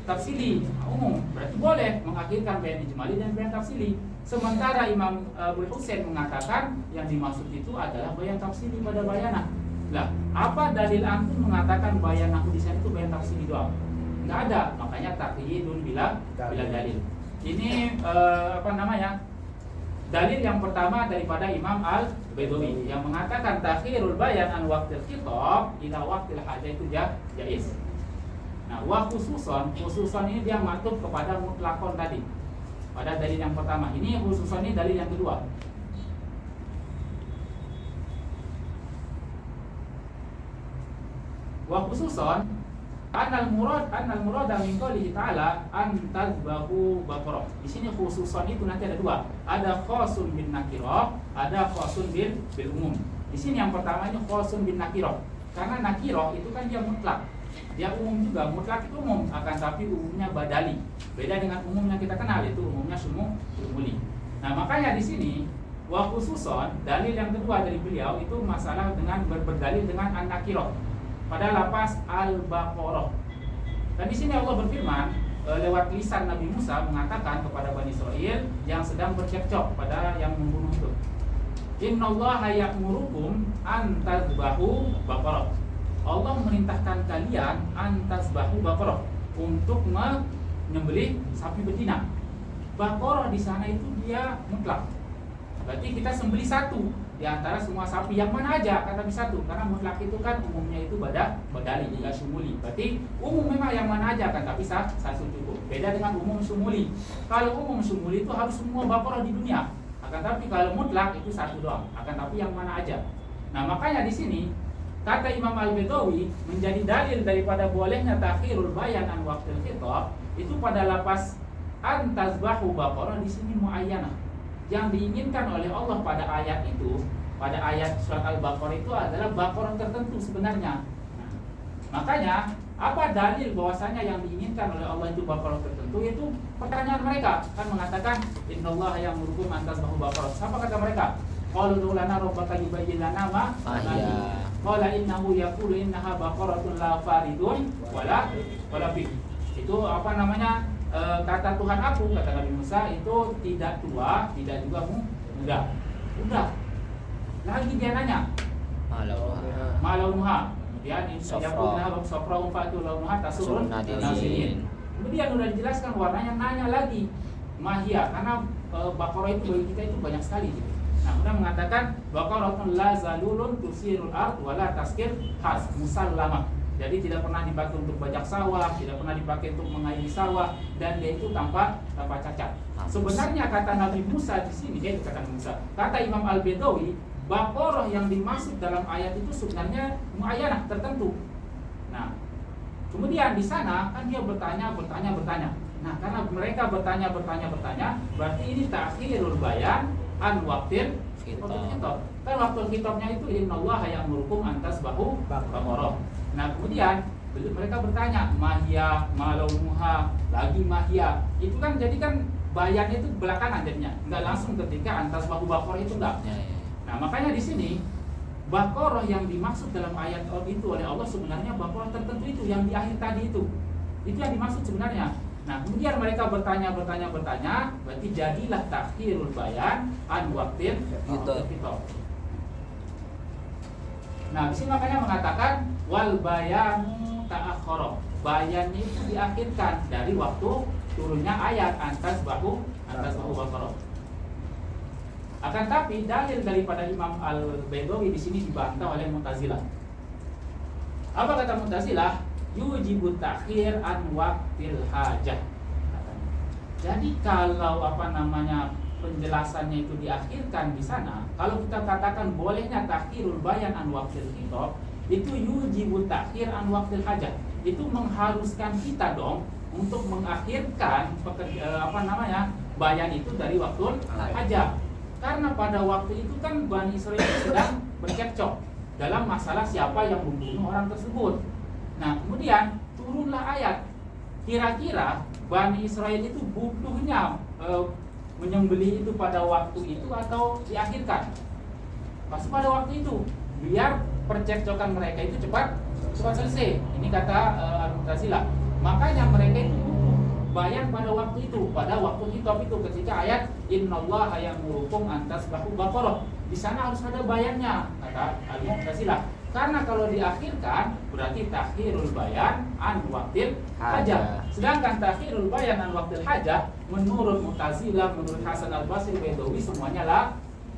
tafsili, umum. Berarti boleh mengakhirkan bayan ijmali dan bayan tafsili. Sementara Imam Abul Husain mengatakan yang dimaksud itu adalah bayan tafsili pada bayanah. Lah, apa dalil antum mengatakan bayanah di sana itu bayan tafsili doang? Nggak ada, makanya takyidun bila dalil. Ini dalil yang pertama daripada Imam Al-Bedawi yang mengatakan takhirul bayan an waqtil khitab ila waqtil hajah itu jaiz. Nah, wa khususon ini dia maktub kepada mutlakon tadi. Pada dalil yang pertama, ini khususon ini dalil yang kedua. Wa khususon Anal murad min qoulihi ta'ala an tazbahu baqarah. Di sini khususan itu nanti ada dua. Ada khasun bin nakirah, ada khasun bil umum. Di sini yang pertama ini khasun bin nakirah. Karena nakirah itu kan dia mutlak. Dia umum juga, mutlak itu umum, akan tapi umumnya badali. Beda dengan umum yang kita kenal, itu umumnya syumuli. Nah, makanya di sini wa khususan dalil yang kedua dari beliau itu masalah dengan berdalil dengan an-nakirah pada lapas Al-Baqarah. Dan di sini Allah berfirman lewat lisan Nabi Musa mengatakan kepada Bani Israel yang sedang bercekcok pada yang membunuh itu. Innallaha ya'murukum an tazbahu baqarah. Allah memerintahkan kalian an tazbahu baqarah untuk menyembelih sapi betina. Baqarah di sana itu dia mutlak. Berarti kita sembelih satu di antara semua sapi, yang mana aja kata bisa satu, karena mutlak itu kan umumnya itu badali juga sumuli. Berarti umum memang yang mana aja kan, tapi satu cukup. Beda dengan umum sumuli. Kalau umum sumuli itu harus semua baqarah di dunia. Akan tapi kalau mutlak itu satu doang. Akan tapi yang mana aja. Nah, makanya di sini kata Imam Al-Bedawi menjadi dalil daripada bolehnya takhirul bayan an waqtil khitab itu pada lapas antazbahu baqarah di sini muayyanah. Yang diinginkan oleh Allah pada ayat itu pada ayat surat Al-Baqarah itu adalah Baqarah tertentu sebenarnya. Nah, makanya apa dalil bahwasanya yang diinginkan oleh Allah itu Baqarah tertentu? Itu pertanyaan mereka kan mengatakan innallaha ya'murukum an tasbahu Baqarah. Apa kata mereka? Qalu ud'u lana rabbaka yubayyin lana ma hiya. Qala innahu yaqulu innaha baqaratun la faridun wala bik. Itu apa namanya? Kata Tuhan aku, kata Nabi Musa, itu tidak tua, tidak juga muda. Udah. Lagi dia nanya. Malaunuha. Kemudian yaquluna safra'un fa'tu launuha tasurun nasirin. Kemudian udah dijelaskan warnanya, nanya lagi. Mahia, karena Baqarah itu bagi kita itu banyak sekali gitu. Nah, kemudian mengatakan Baqaratun la zalulun tusirul ard wala taskir has musallama. Jadi tidak pernah dipakai untuk bajak sawah, tidak pernah dipakai untuk mengairi sawah, dan dia itu tanpa cacat. Sebenarnya kata Nabi Musa di sini, dia kata Musa. Kata Imam Al-Bedawi, Baqarah yang dimaksud dalam ayat itu sebenarnya muayyanah tertentu. Nah, kemudian di sana kan dia bertanya. Nah, karena mereka bertanya, berarti ini takhirul bayan an waqtil khitab. Kan waktu kitabnya itu innallaha ya'murukum an tasbahu Baqarah. Nah, kemudian mereka bertanya, mahia, malaunuha, lagi mahia. Itu kan jadi kan bayannya itu belakangan jadinya, enggak langsung ketika antas bahu Baqarah itu enggak. Nah, makanya di sini Baqarah yang dimaksud dalam ayat itu oleh Allah sebenarnya Baqarah tertentu itu yang di akhir tadi itu. Itu yang dimaksud sebenarnya. Nah, kemudian mereka bertanya, berarti jadilah takhirul bayan an waqtil khitab. Nah, di sini makanya mengatakan wal bayanu ta'akhkhara. Bayannya itu diakhirkan dari waktu turunnya ayat antas bahu Baqarah. Akan tapi dalil daripada Imam Al-Bedawi di sini dibantah oleh Mu'tazilah. Apa kata Mu'tazilah? Yujibu takhir an waqtil hajah. Jadi kalau penjelasannya itu diakhirkan di sana, kalau kita katakan bolehnya takhirul bayan an waqtil khitab, itu yujibu takhir an waqtil hajah. Itu mengharuskan kita dong untuk mengakhirkan bayan itu dari waktu hajah. Karena pada waktu itu kan Bani Israil sedang bercekcok dalam masalah siapa yang membunuh orang tersebut. Nah, kemudian turunlah ayat. Kira-kira Bani Israil itu butuhnya menyembelih itu pada waktu itu atau diakhirkan? Pasti pada waktu itu, biar percekcokan mereka itu cepat selesai. Ini kata Al-Mu'tazilah. Makanya mereka itu butuh bayan pada waktu itu, pada waktu khitab itu, ketika ayat innallaha ya'murukum an tasbahu Baqarah. Di sana harus ada bayannya, kata Al-Mu'tazilah. Karena kalau diakhirkan berarti takhirul bayan an waqtil hajah. Sedangkan takhirul bayan an waqtil hajah menurut Mu'tazilah, menurut Hasan Al-Basri, Bedawi semuanya la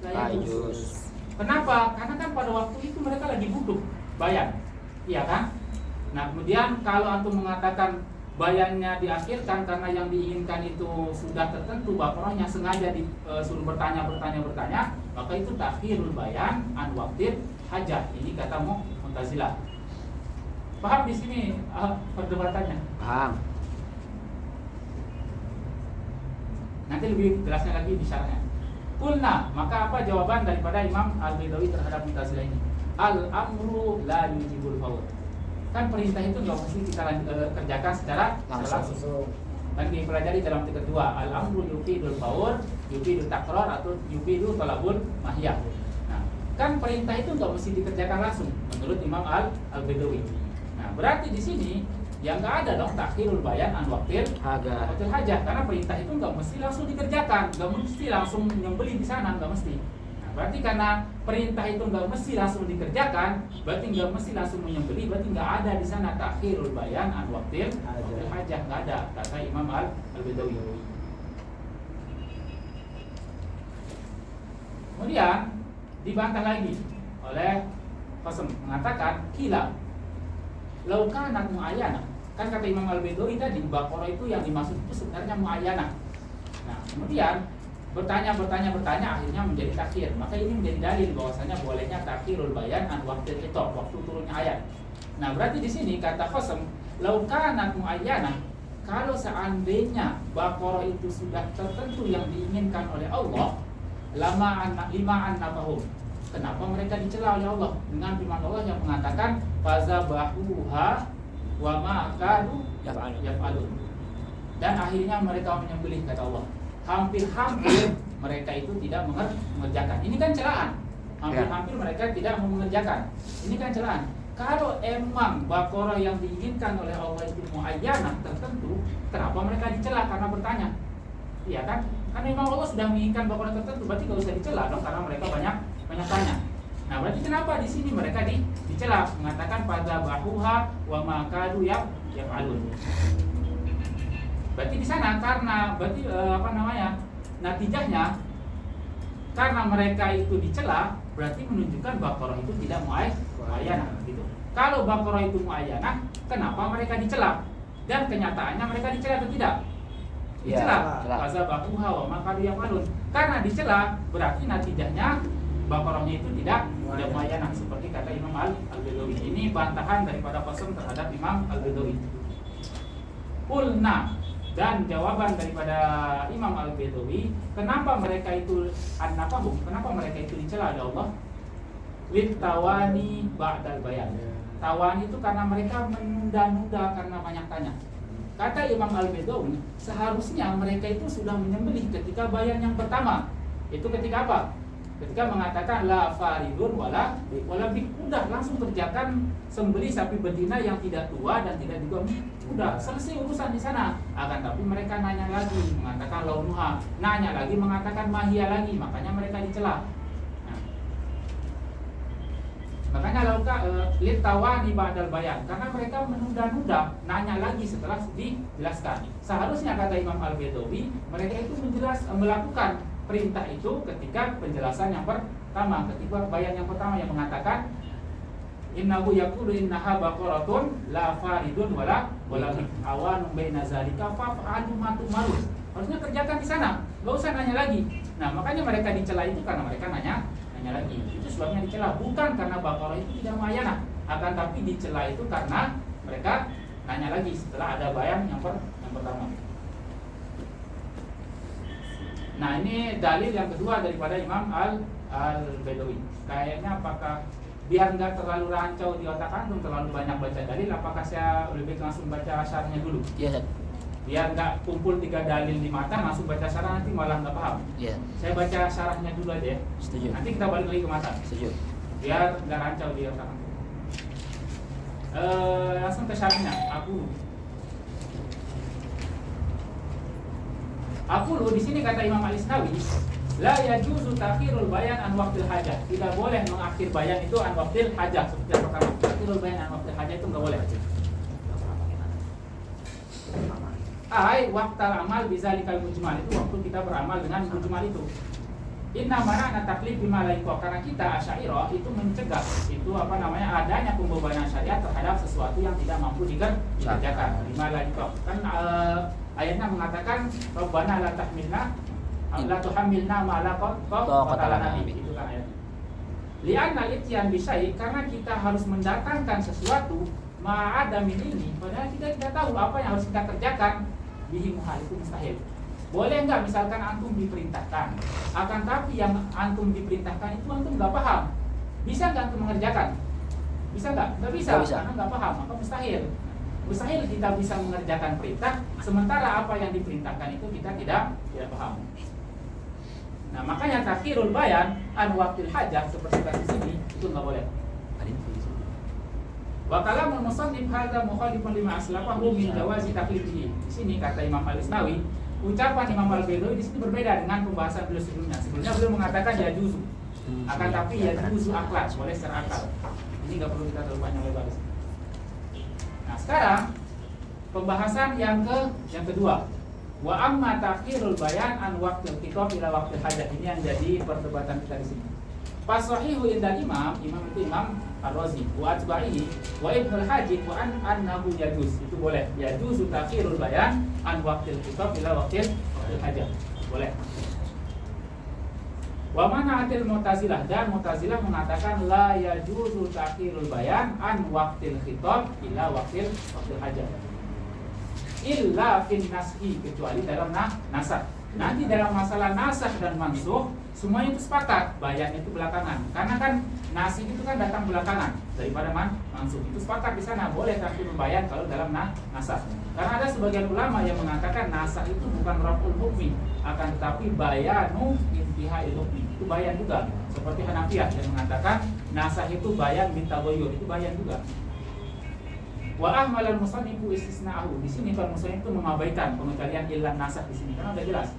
yajuz. Kenapa? Karena kan pada waktu itu mereka lagi butuh bayan. Iya kan? Nah, kemudian kalau antum mengatakan bayannya diakhirkan karena yang diinginkan itu sudah tertentu, Baqarahnya sengaja disuruh bertanya, maka itu takhirul bayan an waqtil hajah. Ini kata Mu'tazilah. Paham di sini perdebatannya? Paham. Nanti lebih jelasnya lagi di syarahnya. Qulna, maka apa jawaban daripada Imam Al-Bedawi terhadap Mu'tazilah ini? Al-amru la yujibul fawr. Kan perintah itu nggak mesti kita kerjakan secara langsung. Dan dipelajari dalam tingkat kedua, al-amru yufidul fawr, yufidul takrar, atau yufidul talabul mahiyah. Nah, kan perintah itu nggak mesti dikerjakan langsung menurut Imam Al-Bedawi. Nah, berarti di sini yang nggak ada dong takhirul bayan an waqtil hajah, karena perintah itu nggak mesti langsung dikerjakan, nggak mesti langsung menyembelih di sana, nggak mesti. Nah, berarti karena perintah itu nggak mesti langsung dikerjakan, berarti nggak mesti langsung menyembelih, berarti nggak ada di sana takhirul bayan an waqtil hajah, nggak ada, kata Imam Al-Bedawi. Kemudian dibantah lagi oleh Qasem, mengatakan kila laukanat mu'ayyanah. Kan kata Imam Al-Bedawi tadi, Baqarah itu yang dimaksud itu sebenarnya mu'ayyanah. Nah, kemudian bertanya akhirnya menjadi takhir. Maka ini menjadi dalil bahwasanya bolehnya takhirul bayan an waqtil khitab, waktu turunnya ayat. Nah, berarti di sini kata Qasem, laukanat mu'ayyanah, kalau seandainya Baqarah itu sudah tertentu yang diinginkan oleh Allah, lima an nafahum, Kenapa mereka dicela oleh Allah dengan firman Allah yang mengatakan fazabahuha wa ma kanu yaf'alun. Dan akhirnya mereka menyembelih, kata Allah. Hampir-hampir mereka itu tidak mengerjakan. Ini kan celaan. Hampir-hampir mereka tidak mengerjakan. Ini kan celaan. Kalau emang Baqarah yang diinginkan oleh Allah itu muayyanah tertentu, kenapa mereka dicela karena bertanya? Iya kan? Kan memang Allah sudah menginginkan Baqarah tertentu, berarti gak usah dicela dong karena mereka banyak tanya. Nah, berarti kenapa di sini mereka dicela, mengatakan pada bahuha wa makadu yaf'alun. Berarti di sana karena berarti natijahnya karena mereka itu dicela, berarti menunjukkan Baqarah itu tidak muayyanah gitu. Kalau Baqarah itu muayyanah, kenapa mereka dicela? Dan kenyataannya mereka dicela atau tidak? Dicela. Fazabahuha wa makadu yaf'alun. Karena dicela, berarti natijahnya Baqarahnya itu tidak muayyanah, seperti kata Imam Al-Bedawi. Ini bantahan daripada Qasam terhadap Imam Al-Bedawi. Qulna, dan jawaban daripada Imam Al-Bedawi, kenapa mereka itu kenapa mereka itu dicela oleh Allah? Littawani ba'dal bayan. Tawani itu karena mereka menunda-nunda karena banyak tanya. Kata Imam Al-Bedawi, seharusnya mereka itu sudah menyembelih ketika bayan yang pertama. Itu ketika apa? Ketika mengatakan la faridun wala bik, udah langsung kerjakan sembelih sapi betina yang tidak tua dan tidak juga muda. Selesai urusan di sana. Akan tapi mereka nanya lagi, mengatakan launuha, nanya lagi mengatakan mahia lagi, makanya mereka dicela. Nah, makanya lauka litawani ba'dal bayan, karena mereka menunda-nunda, nanya lagi setelah dijelaskan. Seharusnya kata Imam Al-Bedawi, mereka itu melakukan perintah itu ketika penjelasan yang pertama, ketika bayan yang pertama yang mengatakan innahu yaqulu innaha baqaratun la faridun wala bik awanun baina zalika fa'alu ma tu'marun. Harusnya kerjakan di sana, enggak usah nanya lagi. Nah, makanya mereka dicela itu karena mereka nanya lagi. Itu sebabnya dicela, bukan karena Baqarah itu tidak muayyanah, akan tapi dicela itu karena mereka nanya lagi setelah ada bayan yang pertama. Nah, ini dalil yang kedua daripada Imam Al-Bedawi. Kayaknya apakah biar nggak terlalu rancau di otak antum, terlalu banyak baca dalil, apakah saya lebih baik langsung baca syarahnya dulu? Iya. Biar nggak kumpul 3 dalil di mata langsung baca syarah, nanti malah nggak paham. Iya. Saya baca syarahnya dulu aja ya. Setuju. Nanti kita balik lagi ke mata. Setuju. Biar nggak rancau di otak antum. Langsung ke syarahnya. Aku di sini kata Imam Al-Isnawi, la yajuzu takhirul bayan an waqtil hajah. Tidak boleh mengakhir bayan itu an waqtil hajah. Seperti yang pertama, takhirul bayan an waqtil hajah itu enggak boleh. Waqtal amal bizalikal mujmal, itu waktu kita beramal dengan mujmal itu. Inna mana taklif bima la yaqwa, karena kita Asy'ariyah itu mencegah itu adanya pembebanan syariat terhadap sesuatu yang tidak mampu dikerjakan. Bima la yaqwa. Kan ayatnya mengatakan Rabbana la tahmilna la tuhammilna ma la taqata nabi, itu kan ayat. Li'anna al-ityan bisyai, karena kita harus mendatangkan sesuatu ma'ada min ini, padahal kita tidak tahu apa yang harus kita kerjakan. Bihi muhal, itu mustahil. Boleh enggak misalkan antum diperintahkan, akan tapi yang antum diperintahkan itu antum enggak paham. Bisa enggak antum mengerjakan? Bisa enggak? Enggak bisa, karena enggak paham, maka mustahil. Mustahil kita bisa mengerjakan perintah sementara apa yang diperintahkan itu kita tidak paham. Nah, makanya takhirul bayan an waqtil hajah seperti kasus ini itu enggak boleh. Wa kalamul musannif hadza mukhalifun lima aslafahu min jawazi taklifihi. Di sini kata Imam Al-Isnawi, ucapan Imam Al-Bedawi di sini berbeda dengan pembahasan beliau sebelumnya. Sebelumnya beliau mengatakan ya juzu, akan tapi ya juzu akal, boleh secara akal. Ini enggak perlu kita terlalu panjang lebar. Nah, sekarang pembahasan yang kedua. Wa amma takhirul bayan an waqtil khitab ila waqtil hajah, ini yang jadi perdebatan kita di sini. Fasahihu indal imam itu Imam Ar-Razi wa atba'ihi wa Ibnul Hajib wa annahu yajuz, itu boleh. Yajuz takhirul bayan an waqtil khitab ila waqtil hajah. Boleh. Wa mana'atil Mu'tazilah, dan Mu'tazilah mengatakan la yajuzu takhirul bayan an waqtil khitab ila waqtil hajah. Illa fin naskhi, kecuali dalam nasakh. Nanti dalam masalah nasakh dan mansukh semuanya itu sepakat, bayan itu belakangan. Karena kan nasakh itu kan datang belakangan daripada mansukh. Itu sepakat di sana, boleh takhirul bayan kalau dalam nasakh. Karena ada sebagian ulama yang mengatakan nasakh itu bukan raf'ul hukmi, akan tetapi bayanu intihai hukmi. Itu bayan juga. Seperti Hanafiyah yang mengatakan nasakh itu bayan bin taghayyur, itu bayan juga. Wa ahmalal musannifu istisna'ahu. Di sini kalau musannif itu mengabaikan pengecualian illan nasakh di sini karena sudah jelas.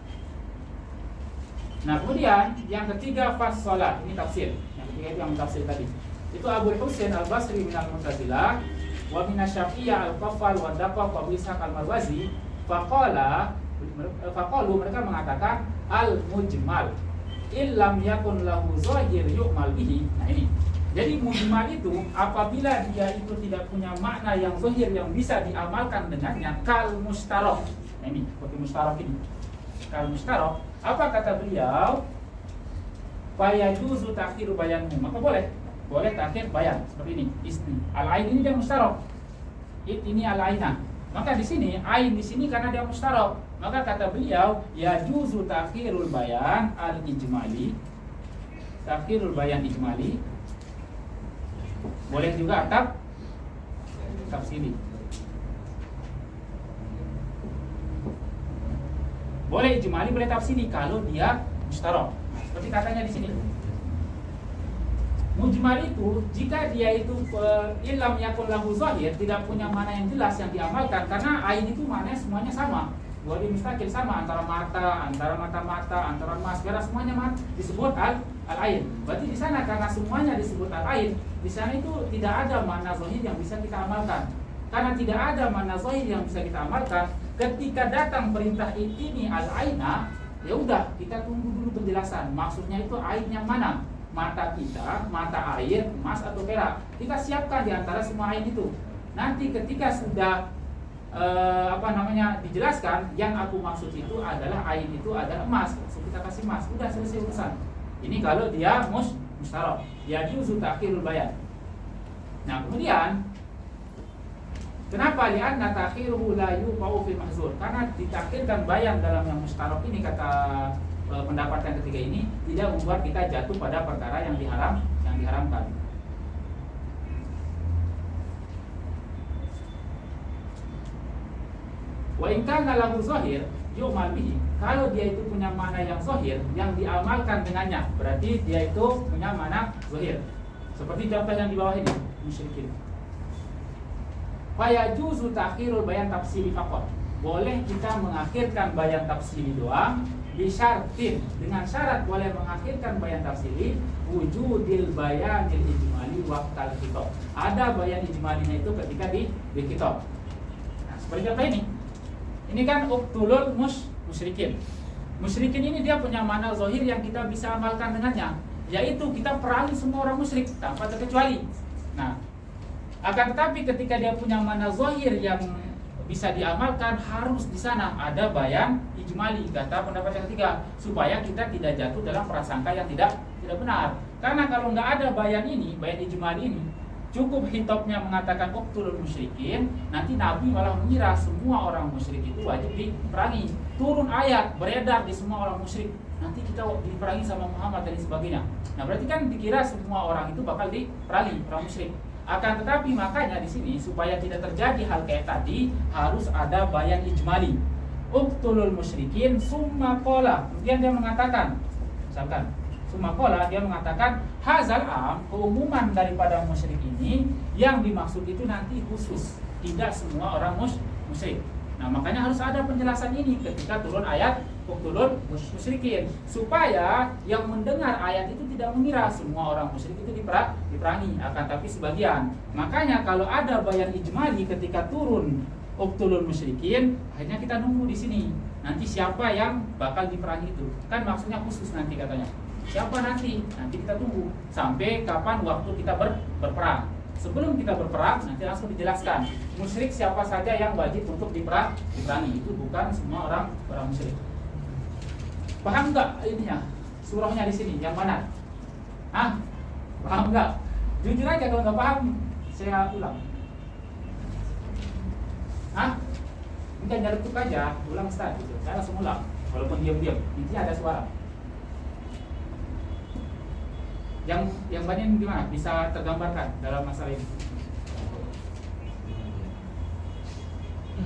Nah, kemudian yang ketiga fassalah, ini tafsir. Yang ketiga itu yang tafsir tadi. Itu Abu Husain Al-Basri minal Mu'tazilah wa minasy-Syafi'iyah Al-Qaffal wa Daqaq wa Ishaq Al-Marwazi faqalu mereka mengatakan al-mujmal illam yakun lahu zahir yu'mal bihi. Nah, ini. Jadi mujmal itu apabila dia itu tidak punya makna yang zahir yang bisa diamalkan dengannya, kal mustarok. Nah, ini seperti mustarok ini. Kal mustarok, apa kata beliau? Fayajuzu takhiru bayanmu. Maka boleh takhir bayan seperti ini. Isni. Al-ain ini dia mustarok. Ini al-aina. Maka di sini ain di sini karena dia mustarok. Maka kata beliau, yajuzu takhirul bayan al-ijmali. Takhirul bayan ijmali. Boleh juga tafsiri. Boleh ijmali, boleh tafsiri kalau dia mustarok. Seperti katanya di sini. Mujmal itu jika dia itu illam yakun lahu zahir, tidak punya mana yang jelas yang diamalkan, karena ain itu maknanya semuanya sama. Wadi mustaqil sama antara mata, antara emas, merah semuanya disebut al-ain. Berarti di sana karena semuanya disebut al-ain, di sana itu tidak ada makna zahir yang bisa kita amalkan. Karena tidak ada makna zahir yang bisa kita amalkan, ketika datang perintah ini al-aina, ya udah kita tunggu dulu penjelasan. Maksudnya itu ain yang mana? Mata kita, mata air, emas atau perak. Kita siapkan di antara semua ain itu. Nanti ketika sudah dijelaskan, yang aku maksud itu adalah ain itu adalah emas. So, kita kasih emas, udah selesai urusan. Ini kalau dia mustarok, dia juzu takhirul bayan. Nah, kemudian kenapa li'anna takhiruhu la yuqa'u fil mahzur? Karena ditakhirkan bayan dalam yang mustarok ini, kata pendapat yang ketiga ini, tidak membuat kita jatuh pada perkara yang diharamkan. Wa in kana lahu zahir yu'mal bihi. Kalau dia itu punya makna yang zahir yang diamalkan dengannya, berarti dia itu punya makna zahir. Seperti contoh yang di bawah ini, musyrikin. Fa yajuzu takhirul bayan tafsili faqat. Boleh kita mengakhirkan bayan tafsili doang, bisyartin, dengan syarat boleh mengakhirkan bayan tafsili wujudil bayanil ijmali waqtal khitab. Ada bayan ijmalinya itu ketika di kitab. Nah, seperti contoh ini. Ini kan uqtulul musyrikin. Musyrikin ini dia punya makna zahir yang kita bisa amalkan dengannya, yaitu kita perangi semua orang musyrik tanpa terkecuali. Nah, akan tetapi ketika dia punya makna zahir yang bisa diamalkan, harus di sana ada bayan ijmali, kata pendapat yang ketiga, supaya kita tidak jatuh dalam prasangka yang tidak benar. Karena kalau nggak ada bayan ini, bayan ijmali ini, cukup hitopnya mengatakan uqtulul musyrikin, nanti Nabi malah mengira semua orang musyrik itu wajib diperangi. Turun ayat beredar di semua orang musyrik, nanti kita diperangi sama Muhammad dan sebagainya. Nah, berarti kan dikira semua orang itu bakal diperangi, orang musyrik. Akan tetapi makanya di sini supaya tidak terjadi hal kayak tadi, harus ada bayan ijmali. Uqtulul musyrikin summa qala. Kemudian dia mengatakan, misalkan Sumakola, dia mengatakan hazal am, keumuman daripada musyrik ini yang dimaksud itu nanti khusus, tidak semua orang musyrik. Nah, makanya harus ada penjelasan ini ketika turun ayat uqtulul musyrikin, supaya yang mendengar ayat itu tidak mengira semua orang musyrik itu diperangi, akan tapi sebagian. Makanya kalau ada bayan ijmali ketika turun uqtulul musyrikin, akhirnya kita nunggu di sini. Nanti siapa yang bakal diperangi itu? Kan maksudnya khusus nanti katanya. Siapa nanti? Nanti kita tunggu sampai kapan waktu kita berperang. Sebelum kita berperang, nanti langsung dijelaskan musyrik siapa saja yang wajib untuk diperangi. Itu bukan semua orang musyrik. Paham nggak ininya? Surahnya di sini yang mana? Paham nggak? Jujur aja kalau nggak paham, saya ulang. Enggak, nyeletuk aja, ulang Ustaz gitu. Saya langsung ulang. walaupun diam-diam, intinya ada suara. Yang banin gimana? Bisa tergambarkan dalam masalah ini?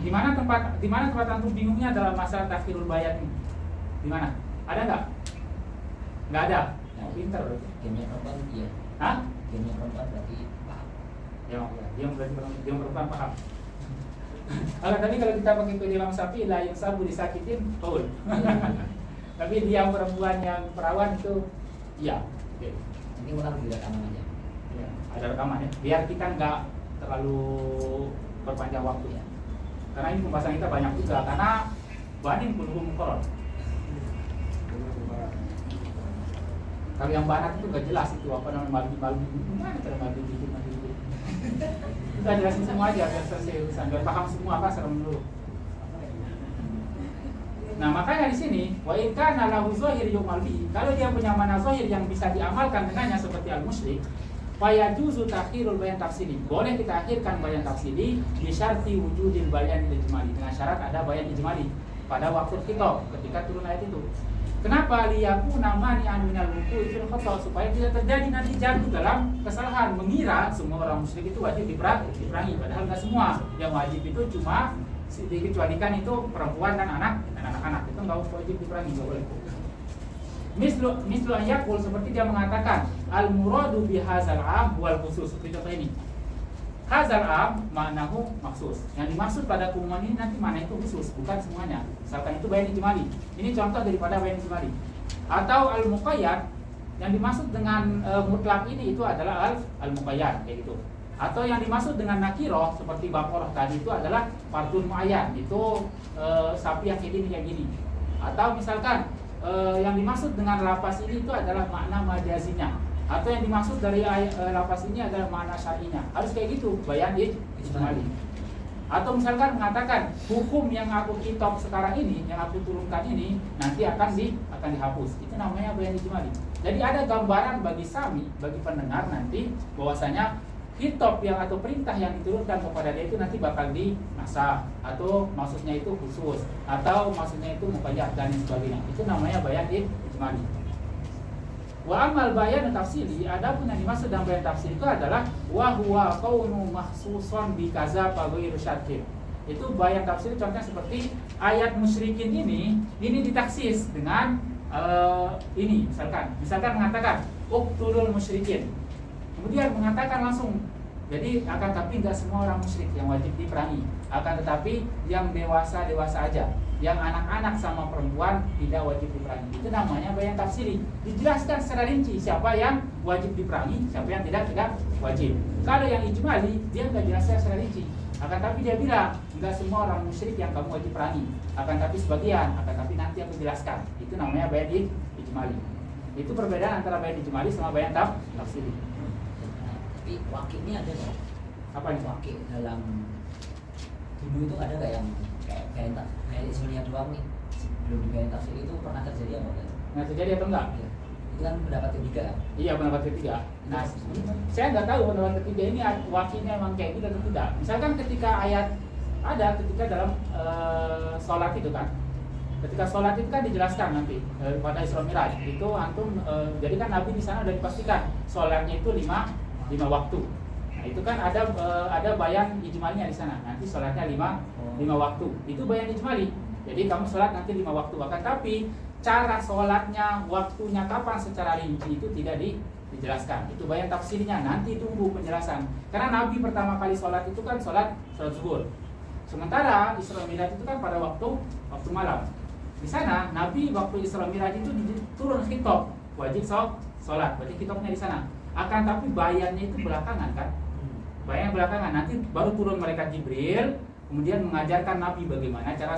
Di mana tempat antum bingungnya dalam masalah takhirul bayan ini? Di mana? Ada nggak? Nggak ada. Oh, pinter loh. Gamenya perempuan iya. Hah? Gamenya perempuan berarti paham. Ya, dia perempuan paham. Tapi kalau kita pakai Imam Syafi'i lah yang sabu disakitin, betul. Tapi dia perempuan yang perawan itu, iya. Oke. Ini ulang di rekaman aja. Ya, ada rekaman ya. Biar kita nggak terlalu berpanjang waktu ya. Karena ini pembahasan kita banyak juga. Karena banin kulhum muqarrar. Kalau yang banat itu nggak jelas itu apa namanya malbi. Gimana cara malbi dikit. Kita jelasin semua aja biar selesai urusan. Biar paham semua apa serem dulu. Nah makanya di sini wa in kana lahu zahir yumalbi, kalau dia punya mana zahir yang bisa diamalkan dengannya seperti al-musyrik, fa yajuzu takhirul bayan tafsili. Boleh kita akhirkan bayan tafsili bi syarti wujudil bayan ijmali, dengan syarat ada bayan ijmali pada waktu khitab ketika turun ayat itu. Kenapa liyakuna mani'an minal wuqu'i fil khata', supaya tidak terjadi nanti jatuh dalam kesalahan mengira semua orang musyrik itu wajib diperangi, padahal enggak semua. Yang wajib itu cuma dikecualikan itu perempuan dan anak-anak itu nggak wajib diperangi, nggak boleh. Mislu ayakul, seperti dia mengatakan al muradu bi hadzal am wal khusus. Seperti contoh ini, hadzal am maknahu maksus, yang dimaksud pada keumuman ini nanti mana itu khusus, bukan semuanya. Misalkan itu bayan ijmali, ini contoh daripada bayan ijmali. Atau al muqayyad, yang dimaksud dengan mutlak ini itu adalah al muqayyad, kayak gitu. Atau yang dimaksud dengan nakiroh seperti Baqarah tadi itu adalah fardun muayyan, itu sapi yang kayak gini. Atau misalkan yang dimaksud dengan lapas ini itu adalah makna majazinya. Atau yang dimaksud dari lapas ini adalah makna syar'inya. Harus kayak gitu, bayan ijmali. Atau misalkan mengatakan hukum yang aku kitab sekarang ini, yang aku turunkan ini nanti akan dihapus. Itu namanya bayan ijmali. Jadi ada gambaran bagi sami, bagi pendengar nanti bahwasanya kitab yang atau perintah yang diturunkan kepada dia itu nanti bakal dinasakh, atau maksudnya itu khusus, atau maksudnya itu muqayyad dan sebagainya. Itu namanya bayan ijmali. Wa amal bayan tafsili, adapun yang dimaksud dengan bayan tafsili itu adalah wa huwa kaunu mahsusan bi kaza fa ghairu syartin. Itu bayan tafsili contohnya seperti ayat musyrikin ini ditaksis dengan ini misalkan mengatakan uqtulul musyrikin. Kemudian mengatakan langsung, jadi akan tapi nggak semua orang musyrik yang wajib diperangi, akan tetapi yang dewasa aja, yang anak-anak sama perempuan tidak wajib diperangi. Itu namanya bayan tafsiri. Dijelaskan secara rinci siapa yang wajib diperangi, siapa yang tidak wajib. Kalau yang ijmali dia nggak jelaskan secara rinci, akan tapi dia bilang nggak semua orang musyrik yang kamu wajib perangi, akan tapi sebagian, akan tapi nanti aku jelaskan. Itu namanya bayan ijmali. Itu perbedaan antara bayan ijmali sama bayan tafsiri. Tapi wakilnya ada nggak? Apa nih? Wakil dalam dulu itu ada nggak yang kayak sebenarnya doang nih sebelum dibayar tafsir itu pernah terjadi apa enggak? Nah terjadi atau enggak? Ya. Itu kan pendapat ketiga. Iya, pendapat ketiga. Nah, saya nggak tahu pendapat ketiga ini wakilnya emang kayak gitu atau tidak. Misalkan ketika ayat ada ketika dalam sholat itu kan, ketika sholat itu kan dijelaskan nanti pada Isra Miraj itu antum jadi kan Nabi di sana udah dipastikan sholatnya itu lima waktu. Nah itu kan ada bayan ijmalinya di sana. Nanti sholatnya lima waktu. Itu bayan ijmali. Jadi kamu sholat nanti 5 waktu. Akan tapi cara sholatnya, waktunya kapan secara rinci itu tidak dijelaskan. Itu bayan tafsirnya. Nanti tunggu penjelasan. Karena Nabi pertama kali sholat itu kan sholat zuhur. Sementara Isra Miraj itu kan pada waktu malam. Di sana Nabi waktu Isra Miraj itu turun khitab wajib sholat. Berarti khitabnya di sana. Akan tapi bayannya itu belakangan kan, bayan belakangan, nanti baru turun malaikat Jibril kemudian mengajarkan Nabi bagaimana cara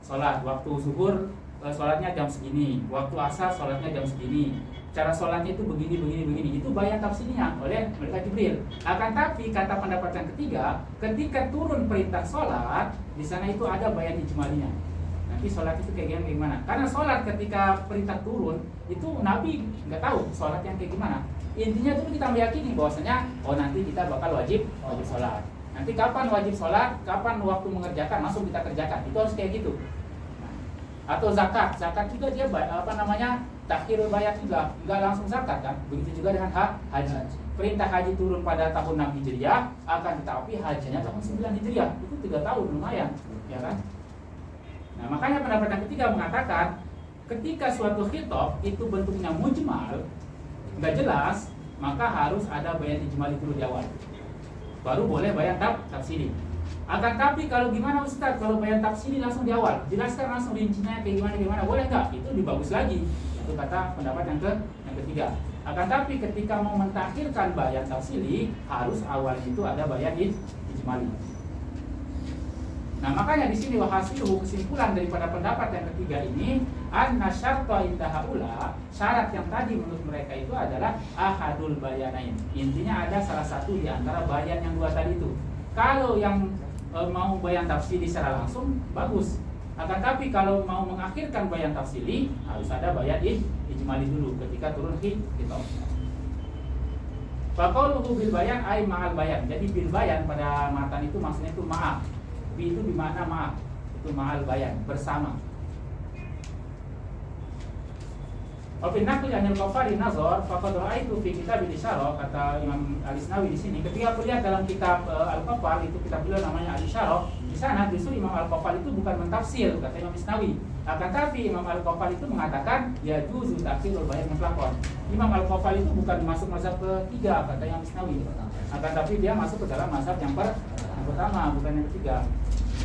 sholat. Waktu zuhur sholatnya jam segini, waktu asar sholatnya jam segini, cara sholatnya itu begini. Itu bayan tafsirnya oleh malaikat Jibril. Akan tapi kata pendapat yang ketiga, ketika turun perintah sholat di sana itu ada bayan ijmalinya. Nanti sholat itu kayak gimana? Karena sholat ketika perintah turun itu Nabi nggak tahu sholat yang kayak gimana. Intinya itu kita meyakini bahwasanya nanti kita bakal wajib sholat. Nanti kapan wajib sholat, kapan waktu mengerjakan langsung kita kerjakan. Itu harus kayak gitu. Nah, Atau zakat juga dia takhirul bayan juga, nggak langsung zakat kan. Begitu juga dengan haji. Perintah haji turun pada tahun 6 Hijriah, akan tetapi hajinya tahun 9 Hijriah. Itu 3 tahun lumayan, ya kan? Nah, makanya pendapat yang ketiga mengatakan ketika suatu khitab itu bentuknya mujmal, nggak jelas, maka harus ada bayan ijmali dulu di awal. Baru boleh bayan tafsiri. Akan tapi kalau gimana Ustaz, kalau bayan tafsiri langsung di awal, jelaskan langsung rincinya kayak gimana, boleh nggak? Itu dibagus lagi. Itu kata pendapat yang ketiga. Akan tapi ketika mau mentakhirkan bayan tafsiri, harus awal itu ada bayan ijmali. Nah, makanya di sini wahasiluhu, kesimpulan daripada pendapat yang ketiga ini, anna syarta inda haula, syarat yang tadi menurut mereka itu adalah ahadul bayanain. Intinya ada salah satu di antara bayan yang dua tadi itu. Kalau yang mau bayan tafsiri secara langsung bagus. Akan tapi kalau mau mengakhirkan bayan tafsiri harus ada bayan ijmali dulu ketika turun khitab. Faqauluhu bil bayan ay ma'al bayan. Jadi bil bayan pada matan itu maksudnya itu maaf. Bi itu dimana maaf. Itu ma'al bayan, bersama. Wa fi naqli anil Ghafari nazar faqad ra'aitu fi kitab al-Isyarah, kata Imam Al-Isnawi di sini, ketika aku lihat dalam kitab Al-Qafal, itu kitab beliau namanya Al-Isyarah, di sana justru Imam Al-Qafal itu bukan mentafsir, kata Imam Isnawi. Akan tapi Imam Al-Qafal itu mengatakan ya juzu tafsirul bayan mutlaqan. Imam Al-Qafal itu bukan masuk mazhab ketiga, kata Imam Isnawi. Akan tapi dia masuk ke dalam mazhab yang pertama, bukan yang ketiga.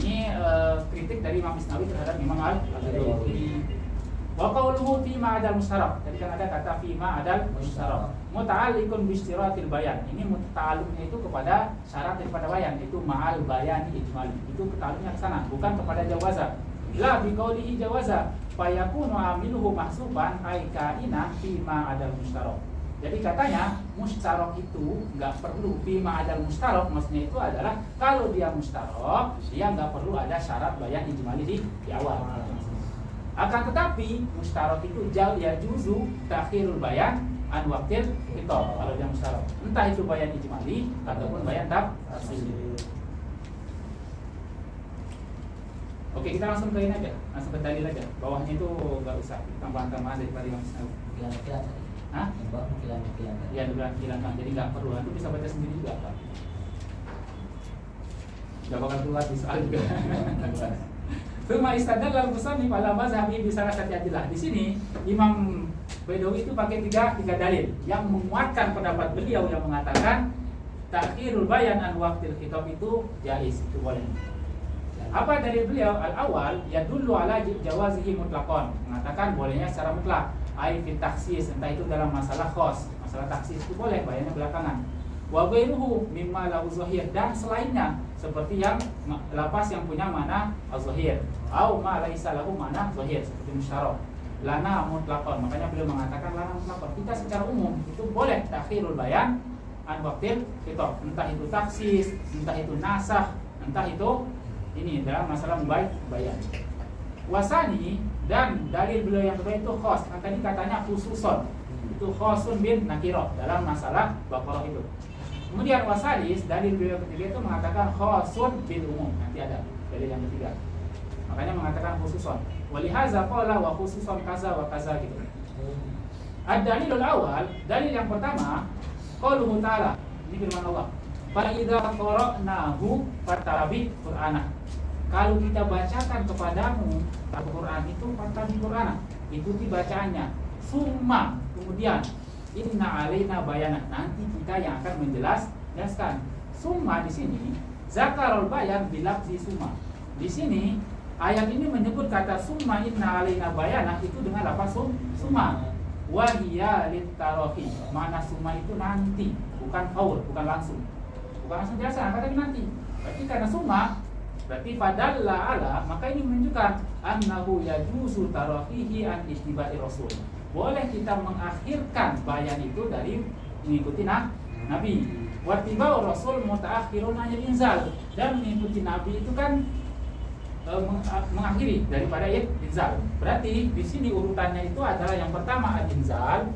Ini kritik dari Imam Isnawi terhadap Imam Al-Ghazali. Wa qawluhu fi ma adal musyarak. Jadi kan ada kata fi ma adal musyarak. Muta'alliqun bi istiratil bayan. Ini ta'alluqnya itu kepada syarat daripada bayan, itu ma'al bayani ijmali. Itu ta'alluqnya ke sana, bukan kepada jawaza. La bi qawlihi jawaza fa yakunu amiluhu mahsuban ay kaina fi ma adal musyarak. Jadi katanya musyarak itu nggak perlu fi ma adal musyarak, maksudnya itu adalah kalau dia musyarak, dia nggak perlu ada syarat bayan ijmali di awal. Akan tetapi musyarak itu ya juzu takhirul bayan an waqtil khitab kalau dia musyarak. Entah itu bayan ijmali ataupun bayan tafsiri. Oke, kita langsung ke ini aja, langsung ke dalil aja. Bawahnya itu nggak usah tambahan-tambahan daripada Imam Isnawi. Kilan-kilan. Hah? Kilan-kilan. Iya, kilan kan. Jadi nggak perlu. Nanti bisa baca sendiri juga, Pak. Nggak bakal keluar di soal juga. Tsumma istadalla al-musannif ala mazhabi bi salasati adillah. Di sini Imam Baidawi itu pakai tiga dalil yang menguatkan pendapat beliau yang mengatakan takhirul bayan an waqtil khitab itu jaiz, itu boleh. Apa dalil beliau? Al-awwal yadullu ala jawazihi mutlaqan, mengatakan bolehnya secara mutlak. Ai fi takhsis, entah itu dalam masalah khos, masalah takhsis itu boleh, bayannya belakangan. Wa ghairuhu mimma lahu zahir, dan selainnya seperti yang lapas yang punya mana az-zahir au ma laisa lahu mana zahir seperti musyarak lana mutlaqan. Makanya beliau mengatakan lana mutlaqan, kita secara umum itu boleh takhirul bayan an waqtil khitab, entah itu taksis, entah itu nasakh, entah itu ini dalam masalah bayan. Wasani, dan dalil beliau yang kedua itu khos, kan tadi katanya khususon, itu khosun bin nakirah dalam masalah Baqarah itu. Kemudian wasadis, dalil beliau ketiga itu mengatakan khosun bil umum, nanti ada dalil yang ketiga. Makanya mengatakan khususon. Walihaza qala wa khususon kaza wa kaza gitu. Ad-dalilul awal, dalil yang pertama, qauluhu ta'ala, ini firman Allah. Fa idza qara'nahu fattabi' Qur'ana. Kalau kita bacakan kepadamu Al-Qur'an itu fattabi' Qur'ana, ikuti bacaannya. Summa, kemudian inna alaina bayana, nanti kita yang akan menjelaskan. Summa di sini zakarul bayan bilafzi summa. Di sini ayat ini menyebut kata summa inna alaina bayana itu dengan lafaz summa. Wa hiya litarahi. Mana summa itu nanti, bukan faul, bukan langsung. Bukan langsung jelasan, tapi nanti. Berarti karena summa berarti padalla ala, maka ini menunjukkan annahu yajuzu tarahihi an ittiba'i rasul. Boleh kita mengakhirkan bayan itu dari mengikuti Nabi. Wattiba'ur rasul mutaakhirun anil inzal, dan mengikuti Nabi itu kan mengakhiri daripada inzal. Berarti di sini urutannya itu adalah yang pertama al-inzal,